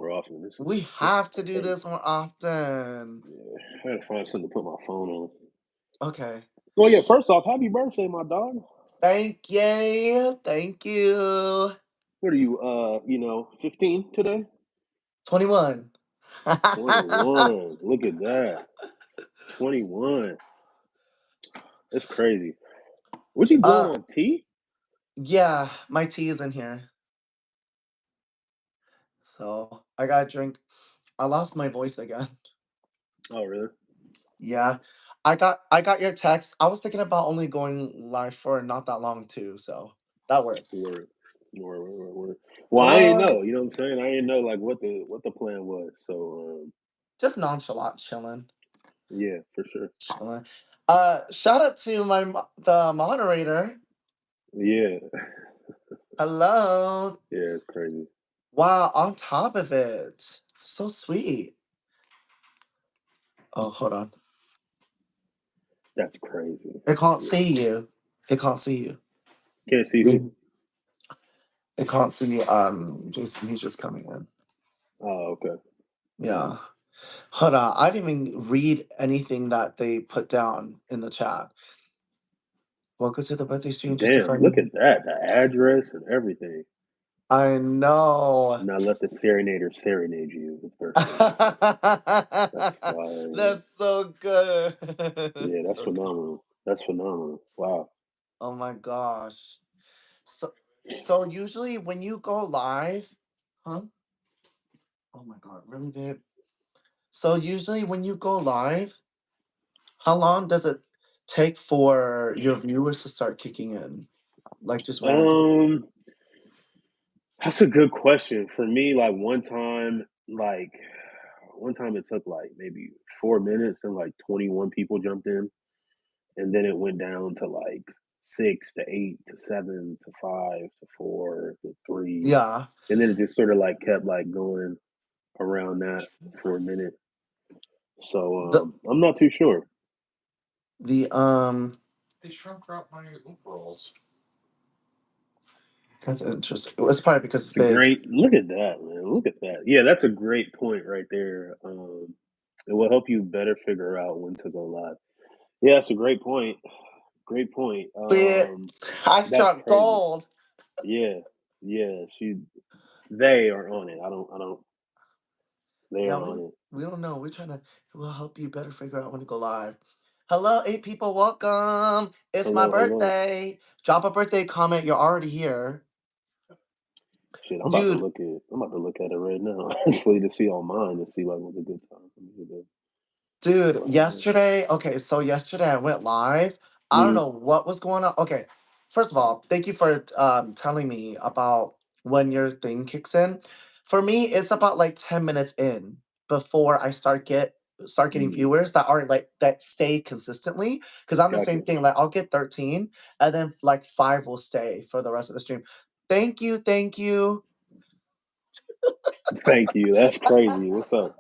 more often. We This is have to do crazy. this more often. Yeah, I gotta find something to put my phone on. Okay. Well, yeah. First off, happy birthday, my dog. Thank you. Thank you. What are you? 15 today? 21. 21. Look at that. 21. That's crazy. What you doing uh on tea? yeah, my tea is in here. So I gotta drink. I lost my voice again. Oh, really? Yeah. I got your text. I was thinking about only going live for not that long too, so that works. Word. Word. Well, I ain't Hello. know. You know what I'm saying? I didn't know like what the plan was. So, Just nonchalant chilling. yeah, for sure. Chilling. Shout out to the moderator. Yeah, Hello. yeah, it's crazy. Wow, on top of it. So sweet. Oh, hold on. That's crazy. It can't Yeah. see you. It can't see you. Can't see who? See? It can't see Jason, he's just coming in. Oh, okay. Yeah. Hold on. I didn't even read anything that they put down in the chat. Welcome to the birthday stream. Just a Damn, look friend. at that. The address and everything. I know. Now let the serenader serenade you with birthday wishes. That's fire. That's so good. Yeah, that's So good. phenomenal. That's phenomenal. Wow. Oh my gosh. So so usually when you go live, huh? Oh my god, really babe? So usually when you go live, how long does it take for your viewers to start kicking in? Like just random. Um, that's a good question. For me, one time it took like maybe 4 minutes and like 21 people jumped in. And then it went down to like 6 to 8 to 7 to 5 to 4 to 3. Yeah. And then it just sort of like kept like going around that for a minute. So The I'm not too sure. the They shrunk out my overalls. that's interesting. It's probably because it's It's a big. great look at that, man. Look at that. Yeah, that's a great point right there. It will help you better figure out when to go live. Yeah, that's a great point. Great point. See it? I That's struck crazy. gold. Yeah, yeah. They are on it. I don't. They Yeah, are on it. we don't know. We're trying to. It will help you better figure out when to go live. Hello, 8 people. Welcome. It's my Hello, hello. birthday. Drop a birthday comment. You're already here, Shit, dude. I'm about to look at it right now, honestly, to see on mine to see like what's a good time for me to do. Dude, Uh, yesterday. Okay, so yesterday I went live. I don't mhm. know what was going on. Okay, first of all, thank you for telling me about when your thing kicks in. For me, it's about like 10 minutes in before I start getting Mm, viewers that are like that stay consistently. Because I'm the same gotcha. thing. Like I'll get 13, and then like 5 will stay for the rest of the stream. Thank you, thank you, Thank you. That's crazy. What's up?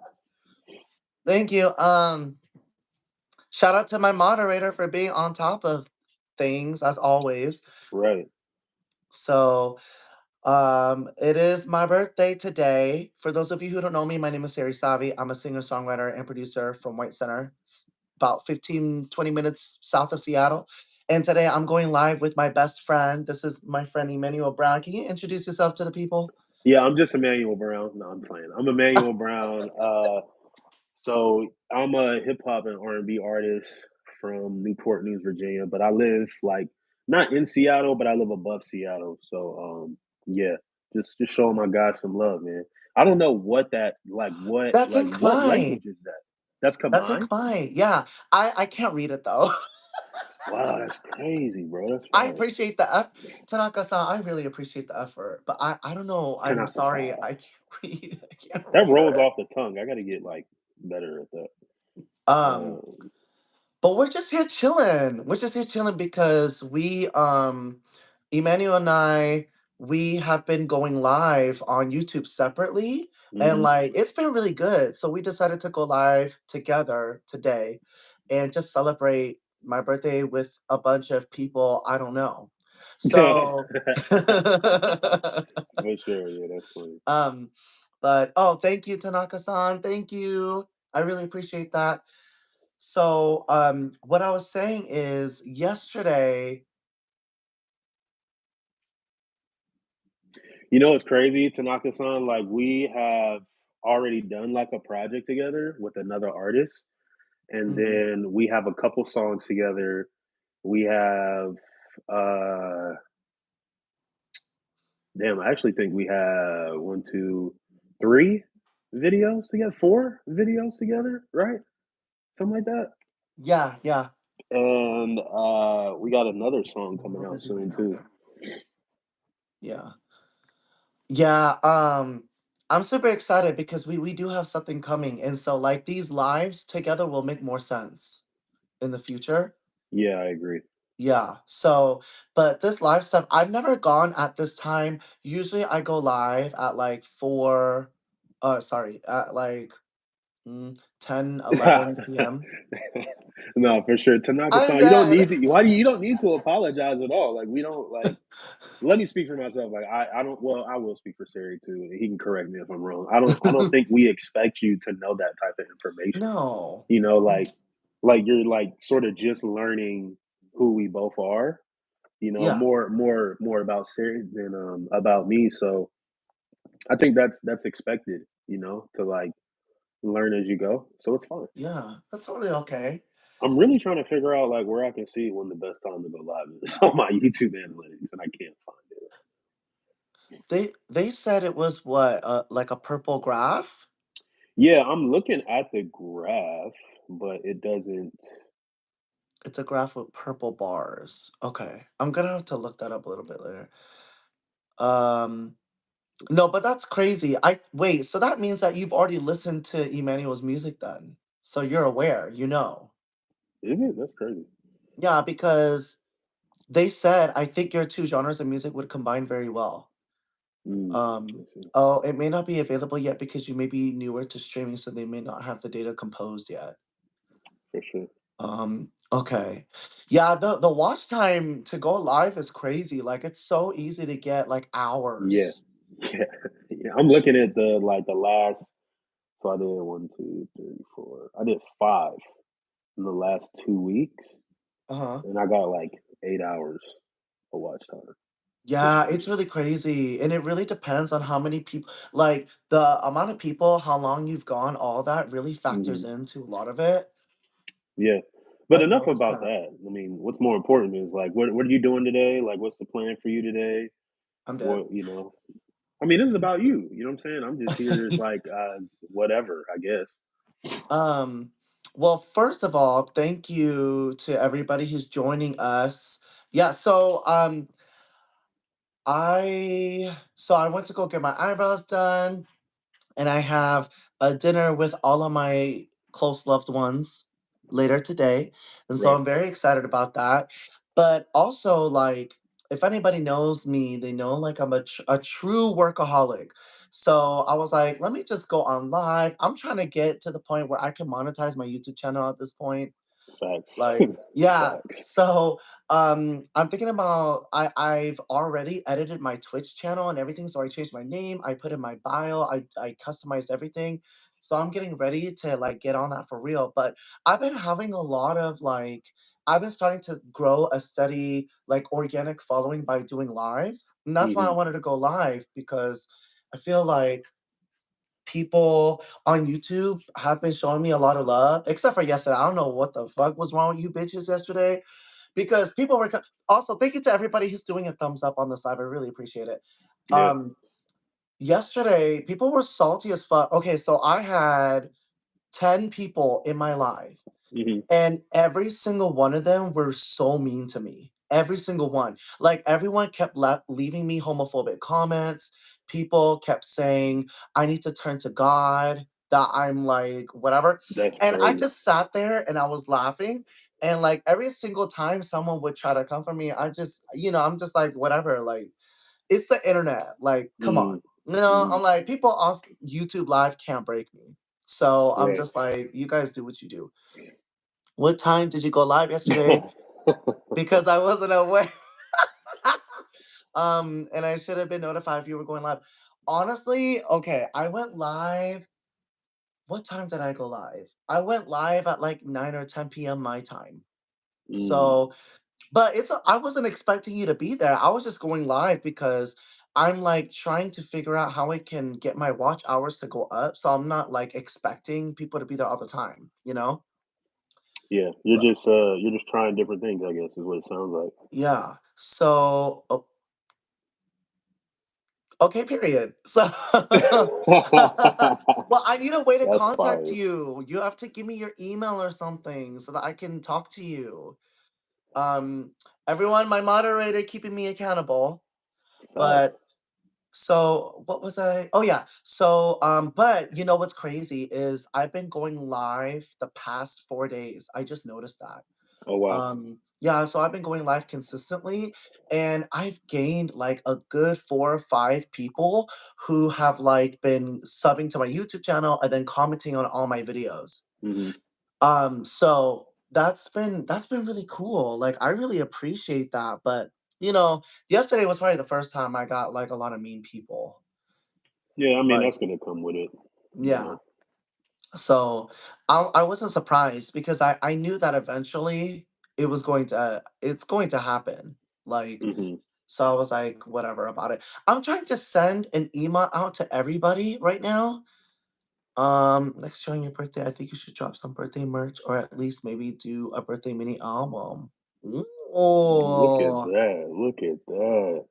thank you. Shout out to my moderator for being on top of things as always. Right. So, it is my birthday today. For those of you who don't know me, my name is Sarey Savy. I'm a singer, songwriter, and producer from White Center, about 15-20 minutes south of Seattle. And today I'm going live with my best friend. This is my friend Emmanuel Brown. Can you introduce yourself to the people? Yeah, I'm just Emmanuel Brown. No, I'm playing. I'm Emmanuel Brown. So I'm a hip hop and R&B artist from Newport News, Virginia, but I live like not in Seattle, but I live above Seattle. So yeah, just showing my guys some love, man. I don't know what that That's like in what Khmer. language is that? That's That's in Khmer? Khmer. Yeah. I can't read it though. Wow, that's crazy, bro. That's I fire. appreciate the Tanaka-san, I really appreciate the effort, but I don't know. I'm sorry. Tanaka-san. I can't read. I can't That read rolls it. off the tongue. I got to get like better at that. Um, Um, but we're just here chilling. We're just here chilling because Emmanuel and I, we have been going live on YouTube separately, and mhm. like it's been really good. So we decided to go live together today and just celebrate my birthday with a bunch of people I don't know. So For sure, yeah, that's funny. um But oh, thank you, Tanaka-san. Thank you. I really appreciate that. So, what I was saying is yesterday. You know, it's crazy, Tanaka-san. Like we have already done like a project together with another artist, and Mhm. then we have a couple songs together. We have, uh, damn, I actually think we have one, two, three videos together, four videos together, right? Something like that. Yeah, yeah. And we got another song I'm a coming little out busy right soon now, too. babe. Yeah. Yeah, I'm super excited because we do have something coming, and so, like, these lives together will make more sense in the future. Yeah, I agree. Yeah, so but this live stuff, I've never gone at this time. Usually, I go live at, like, 4 sorry, at, like, 10, 11 p.m. No, for sure. I'm Tanaka-san, you don't dead. need to. Why do you don't need to apologize at all? Like we don't like. Let me speak for myself. Like I don't. Well, I will speak for Sarey too. He can correct me if I'm wrong. I don't think we expect you to know that type of information. No. You know, like you're like sort of just learning who we both are. You know, Yeah, more about Sarey than about me. So I think that's expected. You know, to like learn as you go. So it's fine. yeah, that's totally okay. I'm really trying to figure out like where I can see when the best time to go live is on my YouTube analytics, and I can't find it. They said it was what, like a purple graph? Yeah, I'm looking at the graph, but it doesn't. It's a graph with purple bars. Okay, I'm gonna have to look that up a little bit later. Um, no, but that's crazy. I wait, so that means that you've already listened to Emmanuel's music then. So you're aware, you know. Is it? That's crazy. Yeah, because they said I think your two genres of music would combine very well. Let's see. Oh, it may not be available yet because you may be newer to streaming, so they may not have the data composed yet. For sure. Okay. Yeah, the watch time to go live is crazy. Like it's so easy to get like Yeah, hours. yeah, yeah. I'm looking at the last. So I did one, two, three, four. I did five in the last 2 weeks, Uh-huh. and I got like 8 hours of watch time. It's Yeah, it's crazy. really crazy. And it really depends on how many people, like the amount of people, how long you've gone, all that really factors Hmm. into a lot of it. Yeah. But I've enough noticed about that. that. I mean, what's more important is like what are you doing today? Like what's the plan for you today? I'm dead. What you know? I mean, this is about you. You know what I'm saying? I'm just here as like whatever, I guess. Um, well, first of all, thank you to everybody who's joining us. Yeah, so I went to go get my eyebrows done, and I have a dinner with all of my close loved ones later today. And so Right. I'm very excited about that. But also, like, if anybody knows me, they know like I'm a true workaholic. So I was like, let me just go on live. I'm trying to get to the point where I can monetize my YouTube channel at this point. Facts. Like, yeah. Facts. So, I'm thinking about I've already edited my Twitch channel and everything. So I changed my name, I put in my bio, I customized everything. So I'm getting ready to like get on that for real. But I've been having a lot of like I've been starting to grow a steady like organic following by doing lives. And that's why I Hmm. wanted to go live because I feel like people on YouTube have been showing me a lot of love, except for yesterday. I don't know what the fuck was wrong with you bitches yesterday because people were also thank you to everybody who's doing a thumbs up on this live. I really appreciate it. Yeah. Um, yesterday people were salty as fuck. Okay, so I had 10 people in my live. Hmm. And every single one of them were so mean to me. Every single one. Like everyone kept leaving me homophobic comments. People kept saying, I need to turn to God, that I'm like, whatever. That's And I crazy. just sat there and I was laughing. And like every single time someone would try to come for me, I just, I'm just like, whatever. Like, it's the internet. Like, come on. Mm. I'm Mm. like, people off YouTube Live can't break me. So I'm Right. just like, you guys do what you do. What time did you go live yesterday? Because I wasn't aware. And I should have been notified if you were going live. Honestly, okay, I went live. What time did I go live? I went live at like 9 or 10 p.m. my time. Mm, So, but I wasn't expecting you to be there. I was just going live because I'm like trying to figure out how I can get my watch hours to go up. So I'm not like expecting people to be there all the time, you know? yeah, But you're just trying different things, I guess, is what it sounds like. yeah. So, okay, period. So, well, I need a way to That's contact fire. you. You have to give me your email or something so that I can talk to you. Um, everyone, my moderator keeping me accountable. Facts. But so what was I? Oh yeah. So but you know what's crazy is I've been going live the past 4 days. I just noticed that. Oh wow. Yeah, so I've been going live consistently and I've gained like a good 4 or 5 people who have like been subbing to my YouTube channel and then commenting on all my videos. Hmm. So that's been really cool. Like I really appreciate that. But you know, yesterday was probably the first time I got like a lot of mean people. Yeah, I mean Like, that's gonna come with it, you yeah. know. So I wasn't surprised because I knew that eventually it's going to happen. Like, Hmm. so I was like, whatever about it. I'm trying to send an email out to everybody right now. Next year on your birthday, I think you should drop some birthday merch or at least maybe do a birthday mini album. Look at Ooh. that. Look at that.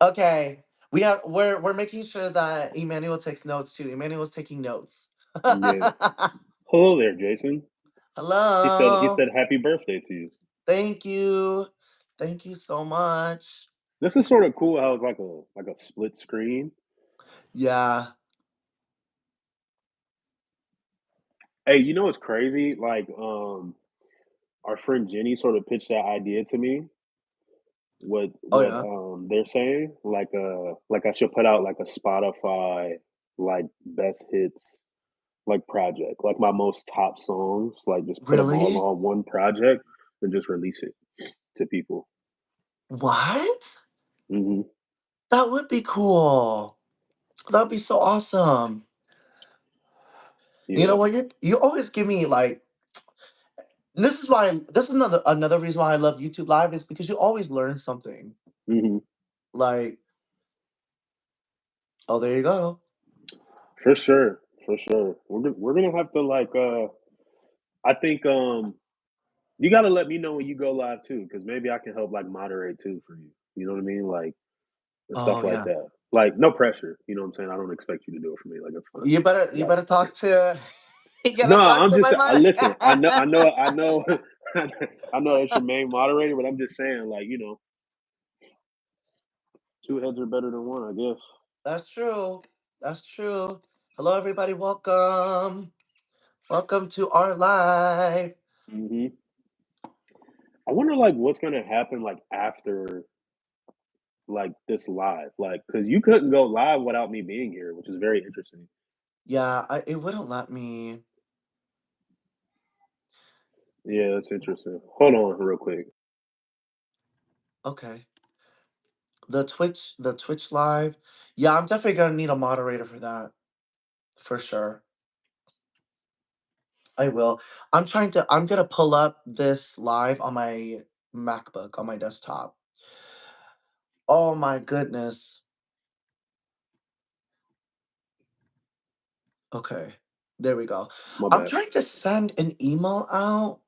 Okay. We're making sure that Emmanuel takes notes too. Emmanuel's taking notes. Yeah. Hello there, Jason. He Hello. said happy birthday to you. Thank you. Thank you so much. This is sort of cool how it's like a split screen. Yeah. Hey, you know what's crazy? Like, our friend Jenny sort of pitched that idea to me. Oh What yeah. they're saying? Like I should put out like a Spotify like best hits like project, like my most top songs, like just put them all Really? on one project and just release it to people. What? Hmm. That would be cool. That'd be so awesome. You know Yeah. what? You always give me like this is another reason why I love YouTube Live is because you always learn something. Hmm. Like, oh, there you go. For sure. For sure. We're gonna have to like I think you gotta let me know when you go live too, because maybe I can help like moderate too for you. You know what I mean? Like and stuff Oh like yeah. that. Like no pressure. You know what I'm saying? I don't expect you to do it for me. Like that's fine. You Like better talk to you no, gotta talk I'm to just my mind. listen. I know, I know that's your main moderator, but I'm just saying, like two heads are better than one, I guess. That's true. That's true. Hello everybody, welcome. Welcome to our live. Hmm. I wonder, like, what's gonna happen, like after like this live, like, because you couldn't go live without me being here, which is very interesting. Yeah, it wouldn't let me. Yeah, that's interesting. Hold on, real quick. Okay. The Twitch live. Yeah, I'm definitely gonna need a moderator for that. For sure. I will. I'm gonna pull up this live on my MacBook on my desktop. Oh my goodness. Okay. There we go. My I'm bad. trying to send an email out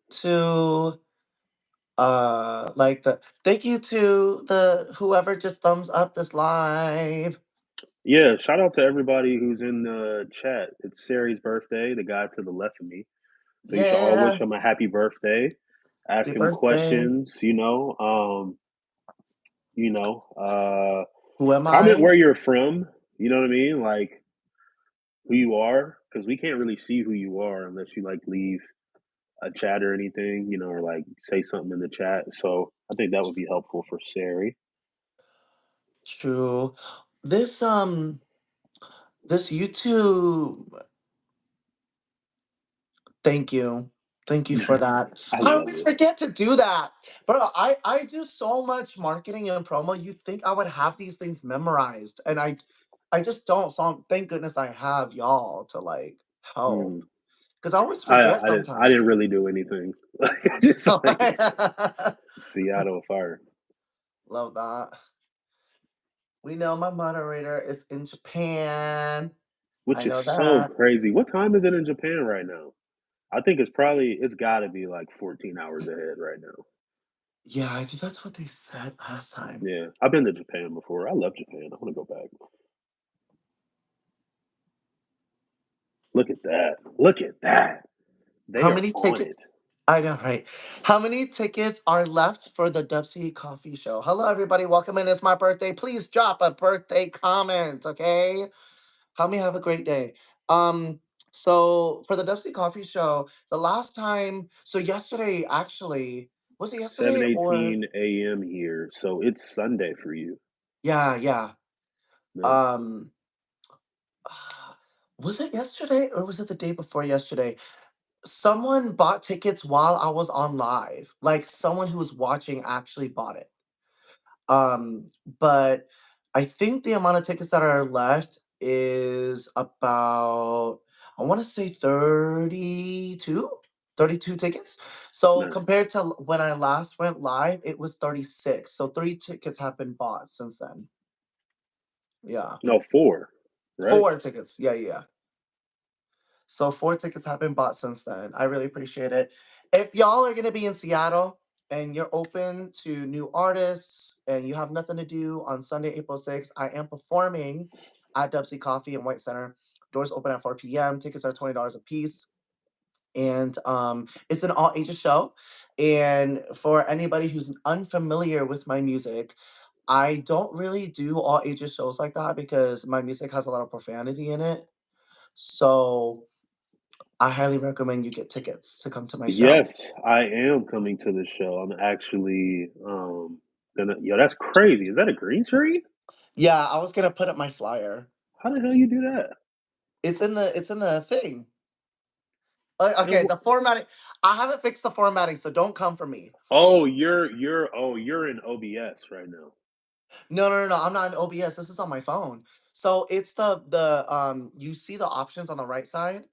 to like the thank you to the whoever just thumbs up this live. Yeah, shout out to everybody who's in the chat. It's Sarey's birthday, the guy to the left of me. So you should all wish Yeah. him a happy birthday. Happy Ask him birthday. questions, you know, Who am comment I? where you're from, you know what I mean? Like who you are, because we can't really see who you are unless you like leave a chat or anything, or like say something in the chat. So I think that would be helpful for Sari. True. This this YouTube thank you. Thank you for that. I I love always it. forget to do that. Bro, I do so much marketing and promo. You think I would have these things memorized. And I just don't. So thank goodness I have y'all to like help. Mm. Because I always I forget I sometimes. didn't really do anything. Like just like Seattle Fire, Love that. We know my moderator is in Japan. I which is know so that. crazy. What time is it in Japan right now? I think it's got to be like 14 hours ahead right now. Yeah, I think that's what they said last time. Yeah, I've been to Japan before. I love Japan. I want to go back. Look at that. Look at that. They How are many on tickets? it. I know, right? How many tickets are left for the Dubsy Coffee Show? Hello, everybody. Welcome in. It's my birthday. Please drop a birthday comment, okay? Help me have a great day. Um, so for the Dubsy Coffee Show, the last time, so yesterday, actually, was it yesterday or 7:18 a.m. here, so it's Sunday for you. yeah, yeah. Nice. Um, was it yesterday or was it the day before yesterday? Someone bought tickets while I was on live. Like someone who was watching actually bought it. Um, but I think the amount of tickets that are left is about I want to say 32 tickets. So Nice. compared to when I last went live, it was 36. So 3 tickets have been bought since then. Yeah. No, four, right? 4 tickets. Yeah, yeah, yeah. So 4 tickets have been bought since then. I really appreciate it. If y'all are gonna be in Seattle and you're open to new artists and you have nothing to do on Sunday, April 6th, I am performing at Dubsy Coffee in White Center. Doors open at 4 p.m. Tickets are $20 a piece. And it's an all ages show. And for anybody who's unfamiliar with my music, I don't really do all ages shows like that because my music has a lot of profanity in it. So I highly recommend you get tickets to come to my show. Yes, I am coming to the show. I'm actually gonna. Yo, that's crazy. Is that a green screen? Yeah, I was gonna put up my flyer. How the hell you do that? It's in the thing. And Okay, the formatting. I haven't fixed the formatting, so don't come for me. oh, you're in OBS right now. No, no, no, no. I'm not in OBS. This is on my phone. So it's the you see the options on the right side?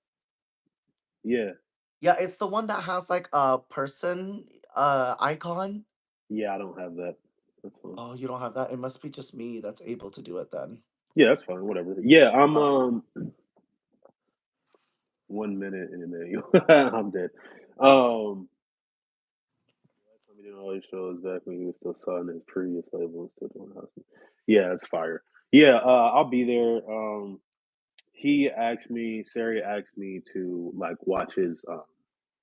Yeah, Yeah, it's the one that has like a person icon. yeah. I don't have that. That's fine. Oh, you don't have that? It must be just me that's able to do it then. Yeah, that's fine. Whatever. Yeah, I'm Uh, 1 minute in a minute. I'm dead. Um, last time he did all these shows back when he was still signing his previous label and still doing house. Yeah, it's fire. Yeah, I'll be there. Sarey asked me to like watch his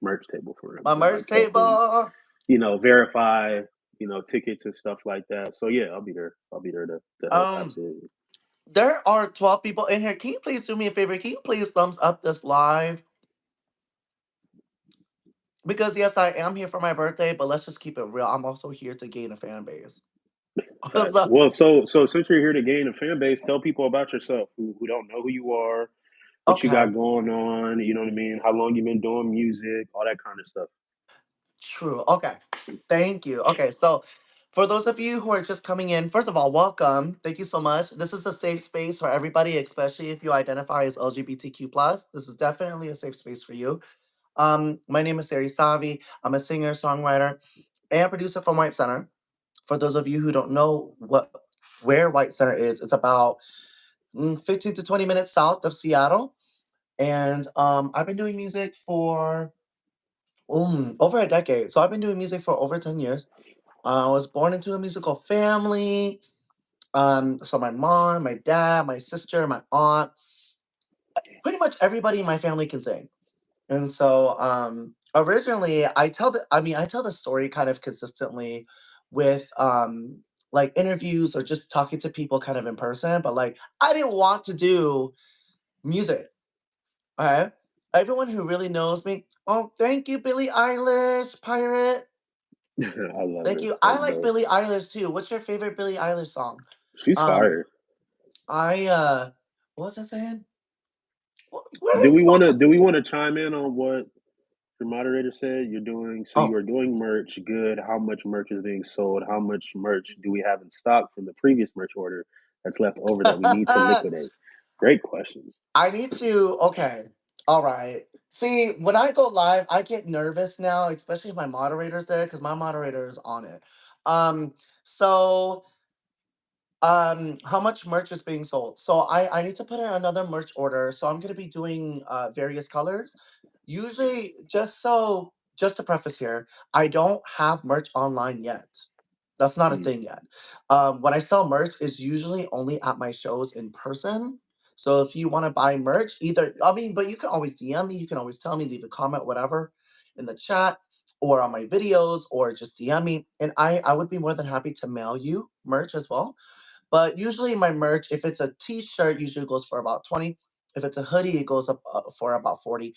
merch table for him my and merch like help him, table. verify, tickets and stuff like that. So yeah, I'll be there. I'll be there to help. Um, Absolutely. there are 12 people in here. Can you please do me a favor? Can you please thumbs up this live? Because yes, I am here for my birthday, but let's just keep it real. I'm also here to gain a fan base. Facts. So, Well, so since you're here to gain a fan base, tell people about yourself who don't know who you are, what you okay, got going on. You know what I mean? How long you been doing music, all that kind of stuff. true. Okay, thank you. Okay, so for those of you who are just coming in, first of all, welcome. Thank you so much. This is a safe space for everybody, especially if you identify as LGBTQ+. This is definitely a safe space for you. My name is Sarey Savy. I'm a singer, songwriter, and producer from White Center. For those of you who don't know where White Center is, it's about 15 to 20 minutes south of Seattle. And I've been doing music for over a decade. So I've been doing music for over 10 years. I was born into a musical family. So my mom, my dad, my sister, my aunt, pretty much everybody in my family can sing. And so originally I tell the story kind of consistently with like interviews or just talking to people kind of in person, but like I didn't want to do music. All right. Everyone who really knows me, oh, thank you, Billie Eilish, pirate. I love Thank it. you. I That's like dope. Billie Eilish too. What's your favorite Billie Eilish song? She's Um, fire. I what was I saying? Where Do did we we go want to from? do we want to chime in on what Your moderator said you're doing so you Oh. are doing merch, good. How much merch is being sold? How much merch do we have in stock from the previous merch order that's left over that we need to liquidate? Great questions. I need to. Okay. All right. See, when I go live, I get nervous now, especially if my moderator's there, because my moderator is on it. Um. So, how much merch is being sold? So I need to put in another merch order. So I'm gonna be doing various colors. Usually, just to preface here, I don't have merch online yet. That's not a Mm, thing yet. When I sell merch, is usually only at my shows in person. So if you want to buy merch, but you can always DM me, you can always tell me, leave a comment, whatever, in the chat or on my videos, or just DM me, and I would be more than happy to mail you merch as well. But usually my merch, if it's a t-shirt, usually goes for about 20. If it's a hoodie, it goes up for about 40.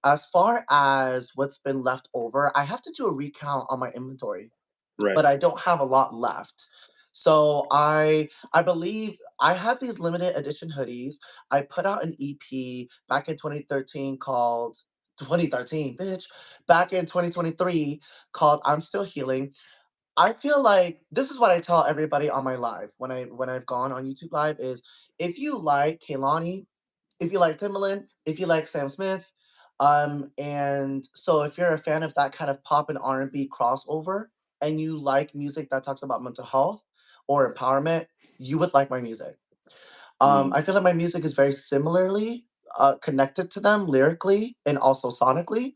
As far as what's been left over, I have to do a recount on my inventory, right. but I don't have a lot left. So I believe I have these limited edition hoodies. I put out an EP back in 2013 called 2013, bitch. Back in 2023 called I'm Still Healing. I feel like this is what I tell everybody on my live when I've gone on YouTube live is if you like Kaylani, if you like Timbaland, if you like Sam Smith, and so if you're a fan of that kind of pop and R&B crossover, and you like music that talks about mental health or empowerment, you would like my music. Mm, I feel like my music is very similarly connected to them lyrically and also sonically.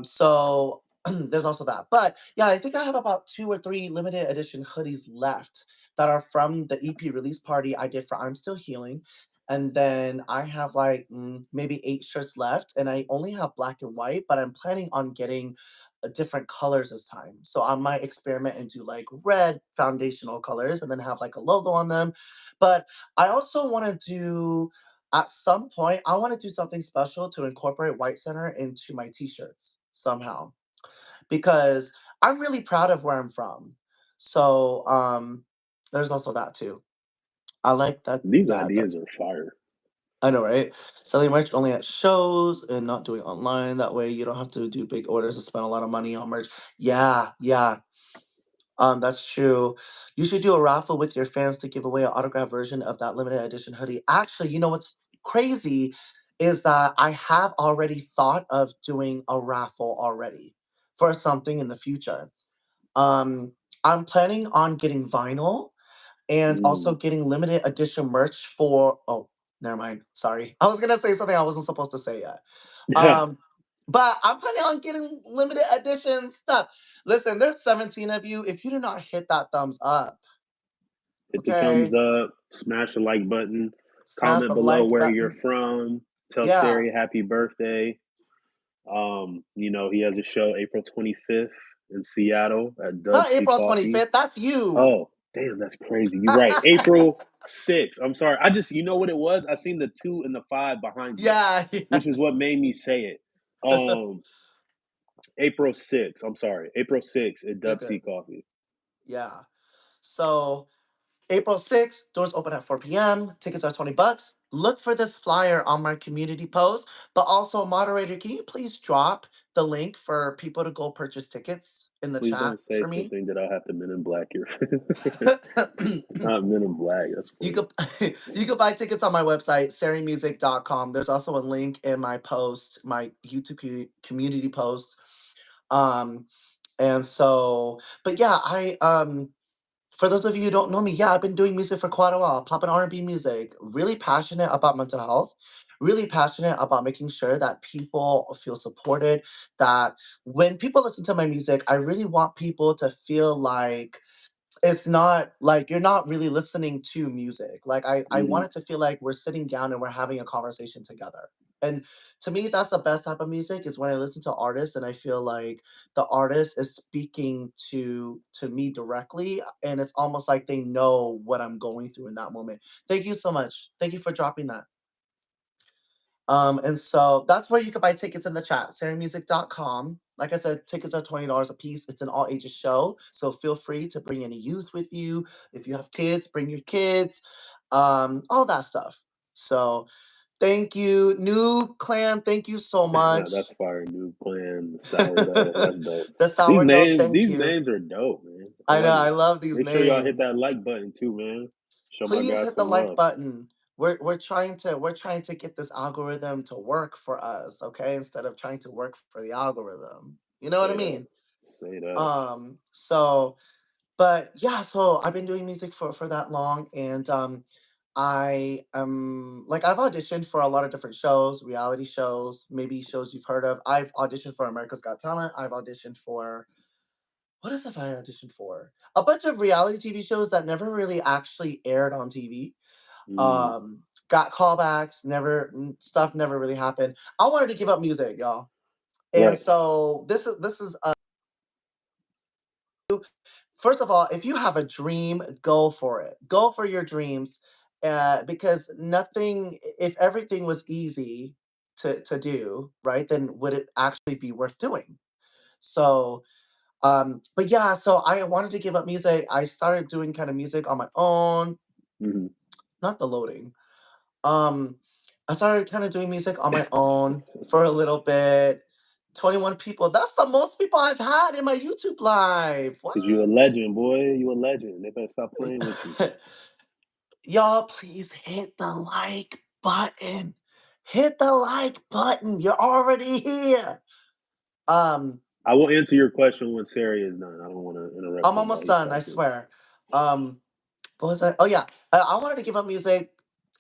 So there's also that. But yeah, I think I have about 2 or 3 limited edition hoodies left that are from the EP release party I did for I'm Still Healing. And then I have like maybe 8 shirts left, and I only have black and white, but I'm planning on getting different colors this time. So I might experiment and do like red foundational colors and then have like a logo on them. But I also want to do at some point, I want to do something special to incorporate White Center into my t-shirts somehow because I'm really proud of where I'm from. So, there's also that too. I like that. these ideas That's are fire. I know, right? Selling merch only at shows and not doing online. That way, you don't have to do big orders and spend a lot of money on merch. Yeah, yeah. That's true. You should do a raffle with your fans to give away an autographed version of that limited edition hoodie. Actually, you know what's crazy is that I have already thought of doing a raffle already for something in the future. Um, I'm planning on getting vinyl and also Mm. getting limited edition merch for. Oh, never mind. Sorry, I was gonna say something I wasn't supposed to say yet. Um, but I'm planning on getting limited edition stuff. Listen, there's 17 of you. If you do not hit that thumbs up, Hit the thumbs okay, up, smash the like button, smash comment the below like where you're button. from. Tell Yeah, Sarey happy birthday. He has a show April 25th in Seattle at Dub not C April Coffee. 25th. That's you. Oh, damn, that's crazy. You're right. April 6th. I'm sorry. You know what it was? I seen the 2 and the 5 behind you, Yeah, yeah. which is what made me say it. Um, April 6th. I'm sorry. April 6th at You're Dub C good. Coffee. Yeah. So April 6th, doors open at 4 p.m. Tickets are $20. Look for this flyer on my community post. But also, moderator, can you please drop the link for people to go purchase tickets in the Please chat don't say for me? something that I'll have to Men in Black your not Men in Black. That's You funny. could you could buy tickets on my website, sareymusic.com. There's also a link in my post, my YouTube community post. Um, and so, but yeah, I for those of you who don't know me, yeah, I've been doing music for quite a while, pop and R&B music. Really passionate about mental health. Really passionate about making sure that people feel supported. That when people listen to my music, I really want people to feel like it's not like you're not really listening to music. Like I want Mhm. it to feel like we're sitting down and we're having a conversation together. And to me, that's the best type of music is when I listen to artists and I feel like the artist is speaking to me directly, and it's almost like they know what I'm going through in that moment. Thank you so much. Thank you for dropping that. And so that's where you can buy tickets in the chat, sarahmusic.com. Like I said, tickets are $20 a piece. It's an all ages show. So feel free to bring any youth with you. If you have kids, bring your kids. All that stuff. So Thank you. New clan, thank you so That's much. fire. New plan, sourdough. That's dope. The These sourdough, names, thank these you. names are dope, man. I I know, love it. I love these Make sure y'all hit that names. like button too, man. Show my Please guys hit the some like love. button. We're trying to get this algorithm to work for us, okay? Instead of trying to work for the algorithm. You know what I Say that. mean? Say that. So but yeah, so I've been doing music for that long, and I like I've auditioned for a lot of different shows, reality shows, maybe shows you've heard of. I've auditioned for America's Got Talent. I've auditioned for what else have I auditioned for? A bunch of reality TV shows that never really actually aired on TV. Mm, Got callbacks, stuff never really happened. I wanted to give up music, y'all. And right. so this is first of all, if you have a dream, go for it. Go for your dreams, because nothing. If everything was easy to do, right, then would it actually be worth doing? So, but yeah, so I wanted to give up music. I started doing kind of music on my own. Hmm. Not the loading. Um, I started kind of doing music on my own for a little bit. 21 people. That's the most people I've had in my YouTube live. What? Cause you a legend, boy. You a legend. They better stop playing with you. Y'all, please hit the like button. Hit the like button. You're already here. Um, I will answer your question when Sarey is done. I don't want to interrupt I'm him while almost he's done, I talking. swear. Um, what was that? Oh yeah, I wanted to give up music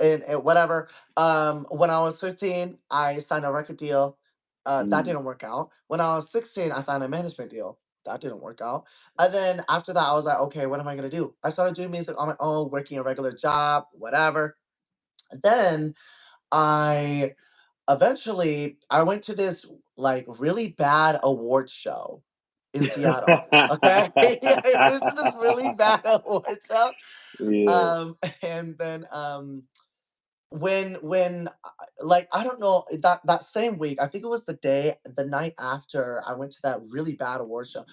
and whatever. When I was 15, I signed a record deal. That Mm, didn't work out. When I was 16, I signed a management deal. That didn't work out. And then after that, I was like, okay, what am I gonna do? I started doing music on my own, working a regular job, whatever. And then I I went to this like really bad award show in Seattle. Okay, I went to this really bad award show. yeah. And then when like I don't know that same week, I think it was the night after I went to that really bad award show.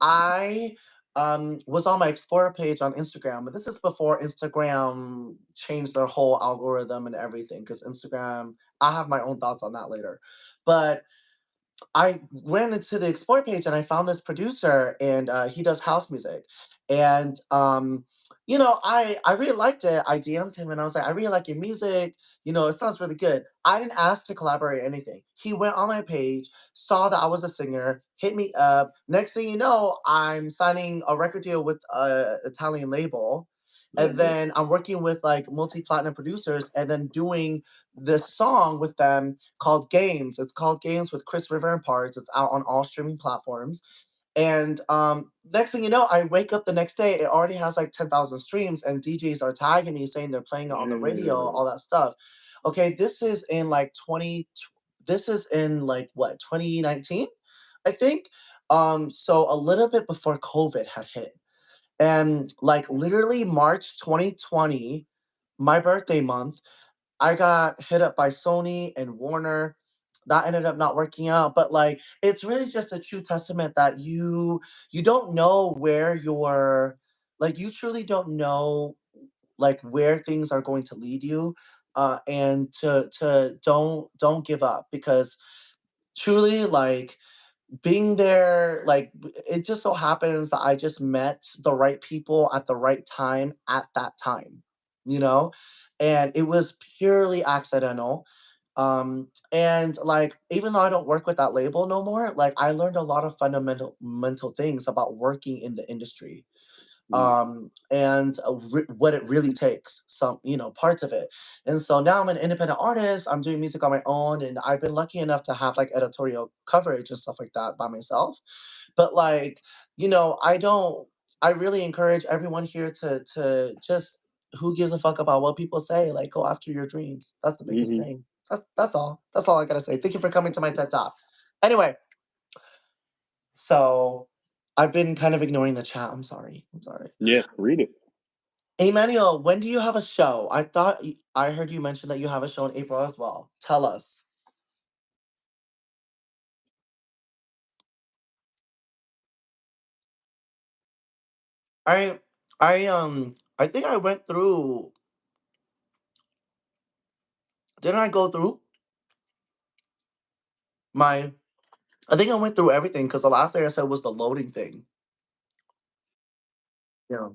I was on my Explorer page on Instagram, and this is before Instagram changed their whole algorithm and everything. Because Instagram, I have my own thoughts on that later, but I went into the explore page and I found this producer, and he does house music. And I really liked it. I DM'd him and I was like, I really like your music. It sounds really good. I didn't ask to collaborate or anything. He went on my page, saw that I was a singer, hit me up. Next thing you know, I'm signing a record deal with a Italian label. Oh, And dope. then I'm working with like multi-platinum producers and then doing this song with them called Games. It's called Games with Chris River and Parts. It's out on all streaming platforms. And next thing you know, I wake up the next day, it already has like 10,000 streams, and DJs are tagging me saying they're playing it on the radio, Damn. all that stuff. Okay, this is in like what, 2019, I think. So a little bit before COVID had hit. And like literally March 2020, my birthday month, I got hit up by Sony and Warner. That ended up not working out, but like it's really just a true testament that you don't know where you're like you truly don't know like where things are going to lead you, and to don't give up, because truly, like, being there, like, it just so happens that I just met the right people at the right time at that time, you know? And it was purely accidental. And like, even though I don't work with that label no more, like, I learned a lot of fundamental mental things about working in the industry, Mm, and what it really takes, some parts of it. And so now I'm an independent artist, I'm doing music on my own, and I've been lucky enough to have like editorial coverage and stuff like that by myself. But like, I really encourage everyone here to just, who gives a fuck about what people say, like, go after your dreams. That's the biggest hmm. thing. That's all I gotta say. Thank you for coming to my TED Talk. Anyway, so I've been kind of ignoring the chat. I'm sorry. Yeah, read it. Emmanuel, when do you have a show? I heard you mention that you have a show in April as well. Tell us. I I think I went through. Didn't I go through my? I think I went through everything because the last thing I said was the loading thing. Yeah.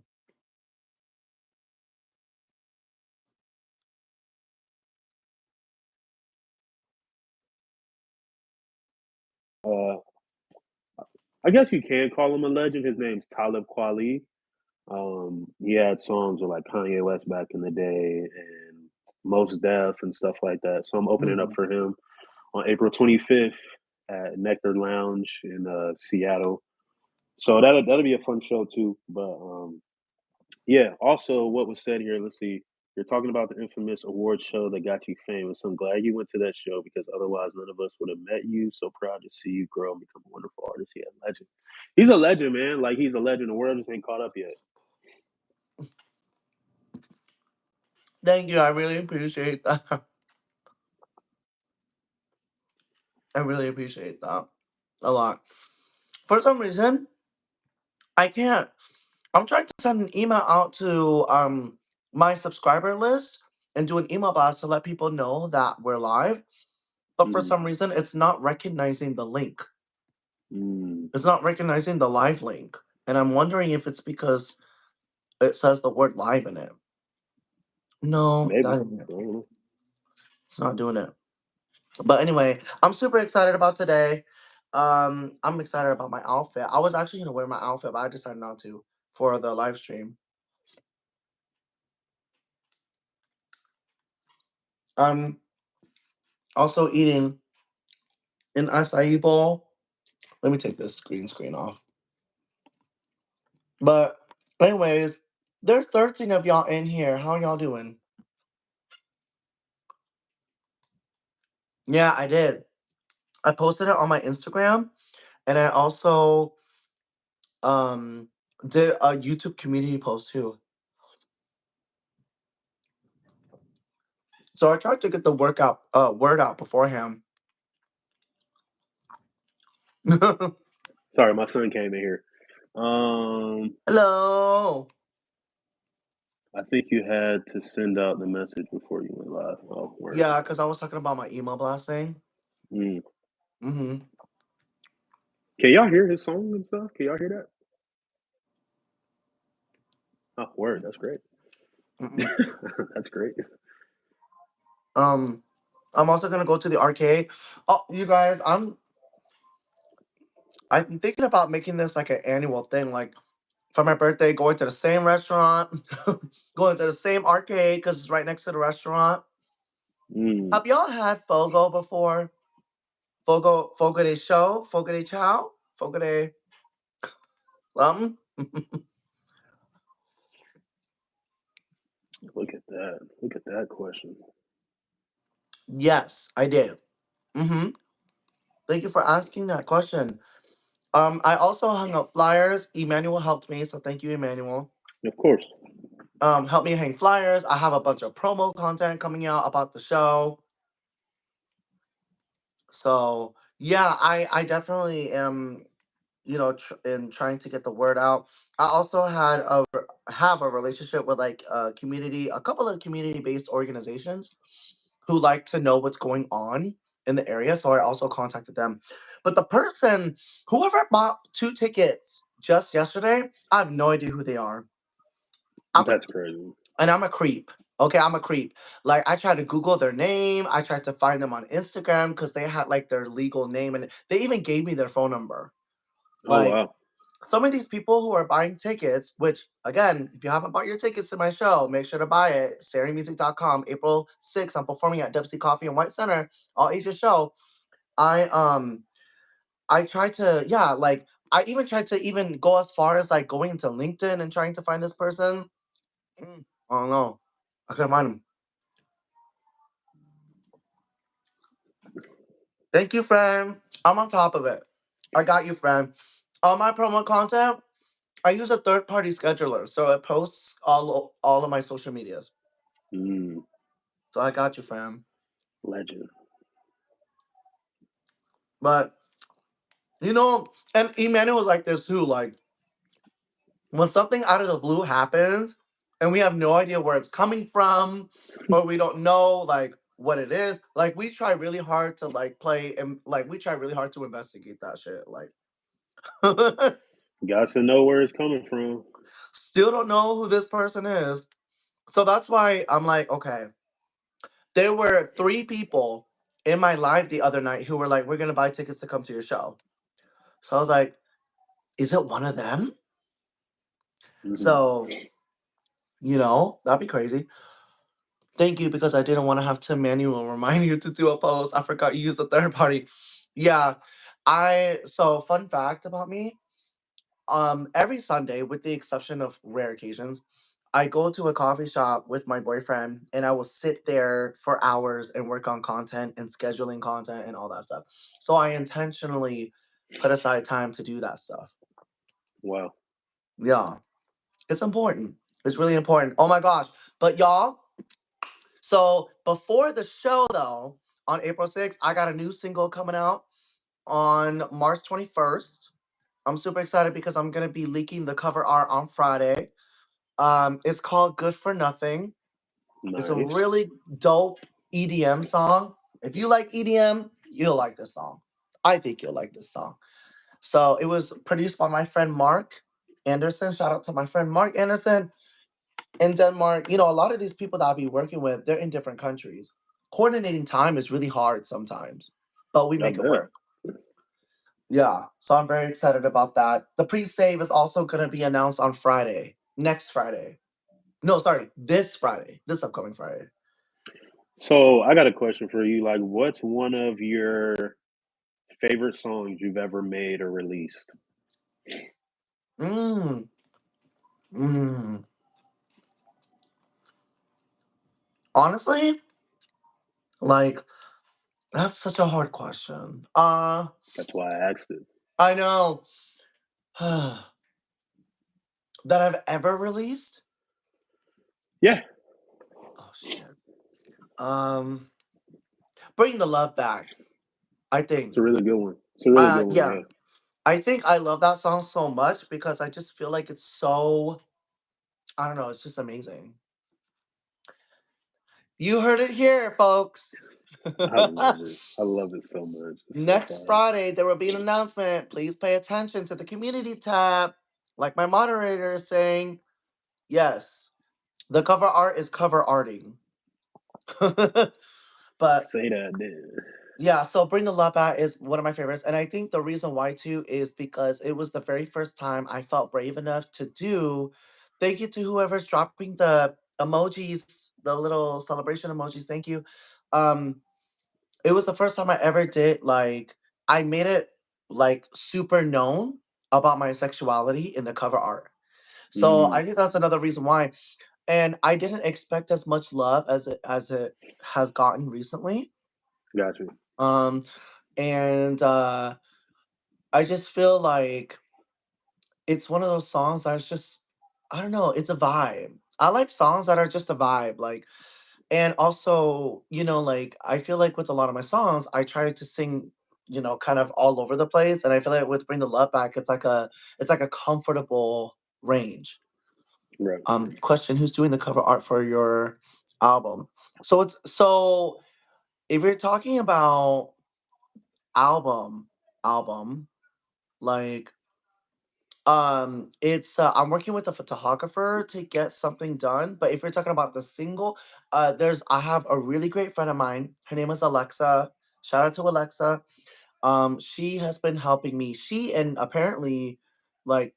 Uh, I guess you can call him a legend. His name's Talib Kweli. He had songs with like Kanye West back in the day and Most Def and stuff like that. So I'm opening up Mhm. for him on April 25th at Nectar Lounge in Seattle. So that'll be a fun show too. But yeah, also what was said here, let's see. You're talking about the infamous award show that got you famous. I'm glad you went to that show because otherwise none of us would have met you. So proud to see you grow and become a wonderful artist. Yeah, legend. He's a legend, man. Like he's a legend. The world just ain't caught up yet. Thank you. I really appreciate that. I really appreciate that a lot. For some reason, I can't. I'm trying to send an email out to my subscriber list and do an email blast to let people know that we're live. But for Mm, some reason, it's not recognizing the link. mm, It's not recognizing the live link. And I'm wondering if it's because it says the word live in it. No, maybe. that isn't it. I don't know. It's not doing it. But anyway, I'm super excited about today. I'm excited about my outfit. I was actually gonna wear my outfit, but I decided not to for the live stream. I'm also eating an acai bowl. Let me take this green screen off. But anyways, there's 13 of y'all in here. How y'all doing? Yeah, I did. I posted it on my Instagram and I also um did a YouTube community post too. So I tried to get the workout word out beforehand. Sorry, my son came in here. Um, Hello. I think you had to send out the message before you went live. Oh, word. Yeah, because I was talking about my email blast thing. Mm. Mm-hmm. Can y'all hear his song and stuff? Can y'all hear that? Oh, word. That's great. Mm-mm. That's great. Um, I'm also gonna go to the arcade. Oh, you guys, I'm thinking about making this like an annual thing, like for my birthday, going to the same restaurant, going to the same arcade because it's right next to the restaurant. Mm. Have y'all had Fogo before? Fogo de show, Fogo de chow, Fogo de something. Look at that. Look at that question. Yes, I did. Mm-hmm. Thank you for asking that question. I also hung up flyers. Emmanuel helped me, so thank you, Emmanuel. Of course. Help me hang flyers. I have a bunch of promo content coming out about the show. So yeah, I definitely am, in trying to get the word out. I also have a relationship with like a couple of community based organizations who like to know what's going on in the area. So I also contacted them. But the person, whoever bought 2 tickets just yesterday, I have no idea who they are. I'm a That's crazy. and I'm a creep. Okay, I'm a creep. Like I tried to Google their name. I tried to find them on Instagram because they had like their legal name and they even gave me their phone number. Oh, Like wow. some of these people who are buying tickets, which again, if you haven't bought your tickets to my show, make sure to buy it. SareyMusic.com. April 6th, I'm performing at WC Coffee and White Center, all ages show. I I tried to, yeah, like I even tried to even go as far as like going into LinkedIn and trying to find this person. I don't know. I couldn't find him. Thank you, friend. I'm on top of it. I got you, friend. All my promo content, I use a third party scheduler, so it posts all of my social medias. Mm. So I got you, fam. Legend. But and Emmanuel's like this too. Like when something out of the blue happens, and we have no idea where it's coming from, or we don't know, like what it is. Like we try really hard to like play and like we try really hard to investigate that shit. Like Got to know where it's coming from. still don't know who this person is. So that's why I'm like, okay. There were 3 people in my live the other night who were like, we're gonna buy tickets to come to your show. So I was like, is it one of them? Hmm. So, that'd be crazy. Thank you, because I didn't want to have to manual remind you to do a post. I forgot you used a third party. Yeah. So fun fact about me, every Sunday, with the exception of rare occasions, I go to a coffee shop with my boyfriend and I will sit there for hours and work on content and scheduling content and all that stuff. So I intentionally put aside time to do that stuff. Wow. Yeah. It's important. It's really important. Oh my gosh. But y'all, so before the show though, on April 6th, I got a new single coming out on March 21st. I'm super excited because I'm gonna be leaking the cover art on Friday. It's called Good for Nothing. It's a Nice. really dope EDM song. If you like EDM, you'll like this song. I think you'll like this song. So it was produced by my friend Mark Anderson. Shout out to my friend Mark Anderson in Denmark. A lot of these people that I'll be working with, they're in different countries. Coordinating time is really hard sometimes, but we I make it bet. work. Yeah, so I'm very excited about that. The pre-save is also going to be announced on Friday, next Friday. No, sorry, this Friday, this upcoming Friday. So I got a question for you. Like, what's one of your favorite songs you've ever made or released? Mm, mm. Honestly, like that's such a hard question. That's why I asked it. I know that I've ever released. Yeah, Oh shit. Um, Bring the Love Back. I it's think. a really good one. It's a really good one. Yeah. Yeah. I think I love that song so much because I just feel like it's so. I don't know. It's just amazing. You heard it here, folks. I love it. I love it so much. It's so Next fire. Friday, there will be an announcement. Please pay attention to the community tab. Like my moderator is saying, yes, the cover art is cover arting. But Say that then. yeah, so Bring the Love Back is one of my favorites. And I think the reason why too is because it was the very first time I felt brave enough to do. Thank you to whoever's dropping the emojis, the little celebration emojis. Thank you. Um, it was the first time I ever did like I made it like super known about my sexuality in the cover art. So Mm, I think that's another reason why. And I didn't expect as much love as it has gotten recently. got you. Um and I just feel like it's one of those songs that's just I don't know, it's a vibe. I like songs that are just a vibe. Like and also, like I feel like with a lot of my songs, I try to sing, kind of all over the place. And I feel like with Bring the Love Back, it's like a comfortable range. Right. Question: Who's doing the cover art for your album? So if you're talking about album, like it's I'm working with a photographer to get something done. But if you're talking about the single, I have a really great friend of mine. Her name is Alexa. Shout out to Alexa. She has been helping me. She and apparently like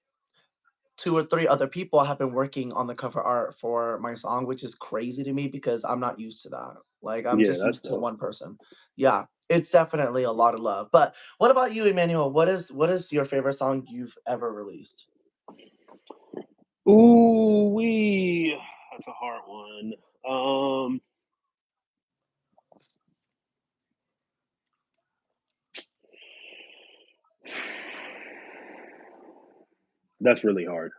2 or 3 other people have been working on the cover art for my song, which is crazy to me because I'm not used to that. Like I'm Yeah, just that's used to dope. one person. Yeah, it's definitely a lot of love. But what about you, Emmanuel? What is your favorite song you've ever released? Ooh wee. That's a hard one. Um, that's really hard.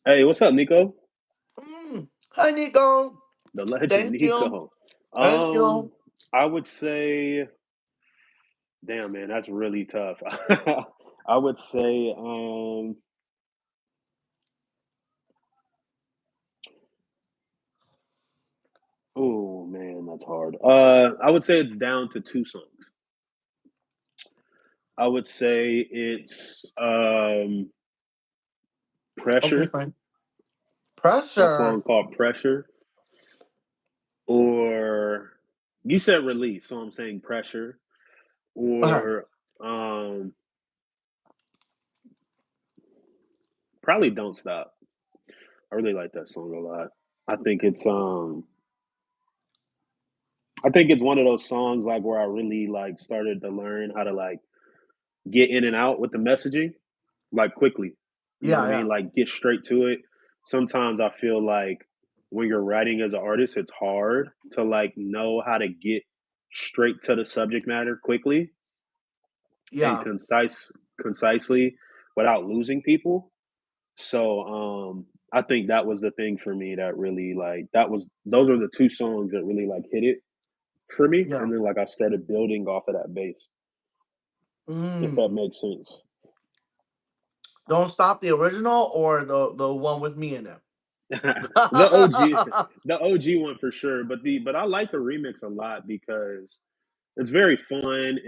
Hey, what's up, Nico? Hi, Nico. The legend, Thank you. Nico. Thank you. I would say, damn man, that's really tough. I would say, that's hard. I would say it's down to 2 songs. I would say it's, Okay, Pressure, fine. a song Pressure. called Pressure, or you said Release, so I'm saying Pressure, Uh-huh. or, probably Don't Stop. I really like that song a lot. I think it's, um I think it's one of those songs, like, where I really, like, started to learn how to, like, get in and out with the messaging, like, quickly. You know what Yeah, I mean? yeah. Like, get straight to it. Sometimes I feel like when you're writing as an artist, it's hard to, like, know how to get straight to the subject matter quickly and Yeah. concisely without losing people. So, I think that was the thing for me that really, like, those are the 2 songs that really, like, hit it for me, Yeah. and then, like, I started building off of that base, if that Mm. makes sense. Don't Stop the original or the one with me in it? The OG the OG one for sure, but I like the remix a lot because it's very fun.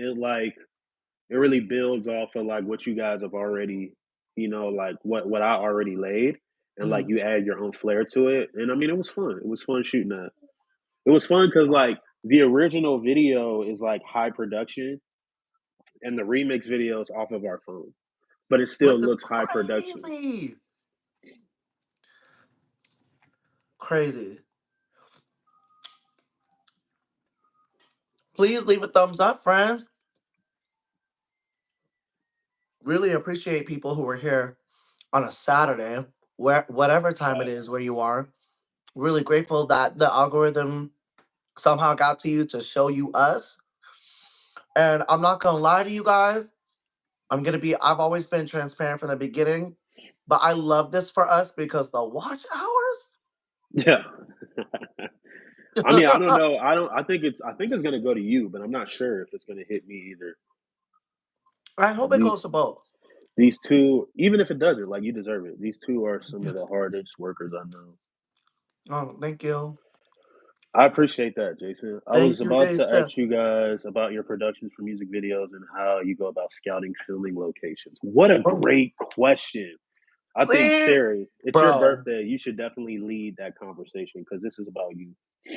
It really builds off of, like, what you guys have already, like, what I already laid, and, like, Mhm. you add your own flair to it, and, I mean, it was fun. It was fun shooting that. It was fun because, Uh, like, the original video is, like, high production, and the remix video is off of our phone, but it still which is looks high production. crazy. Crazy. Please leave a thumbs up, friends. Really appreciate people who are here on a Saturday, whatever time it is where you are. Really grateful that the algorithm somehow got to you to show you us. And I'm not gonna lie to you guys. I've always been transparent from the beginning, but I love this for us because the watch hours. Yeah. I mean, I don't know. I think it's gonna go to you, but I'm not sure if it's gonna hit me either. I hope it These goes to both. these 2, even if it doesn't, like, you deserve it. These 2 are some of the hardest workers I know. Oh, thank you. I appreciate that, Jason. I was Thank you, about to Jason. ask you guys about your productions for music videos and how you go about scouting filming locations. What a Oh, great question. I think, please, Sarey, it's your bro. birthday. You should definitely lead that conversation because this is about you.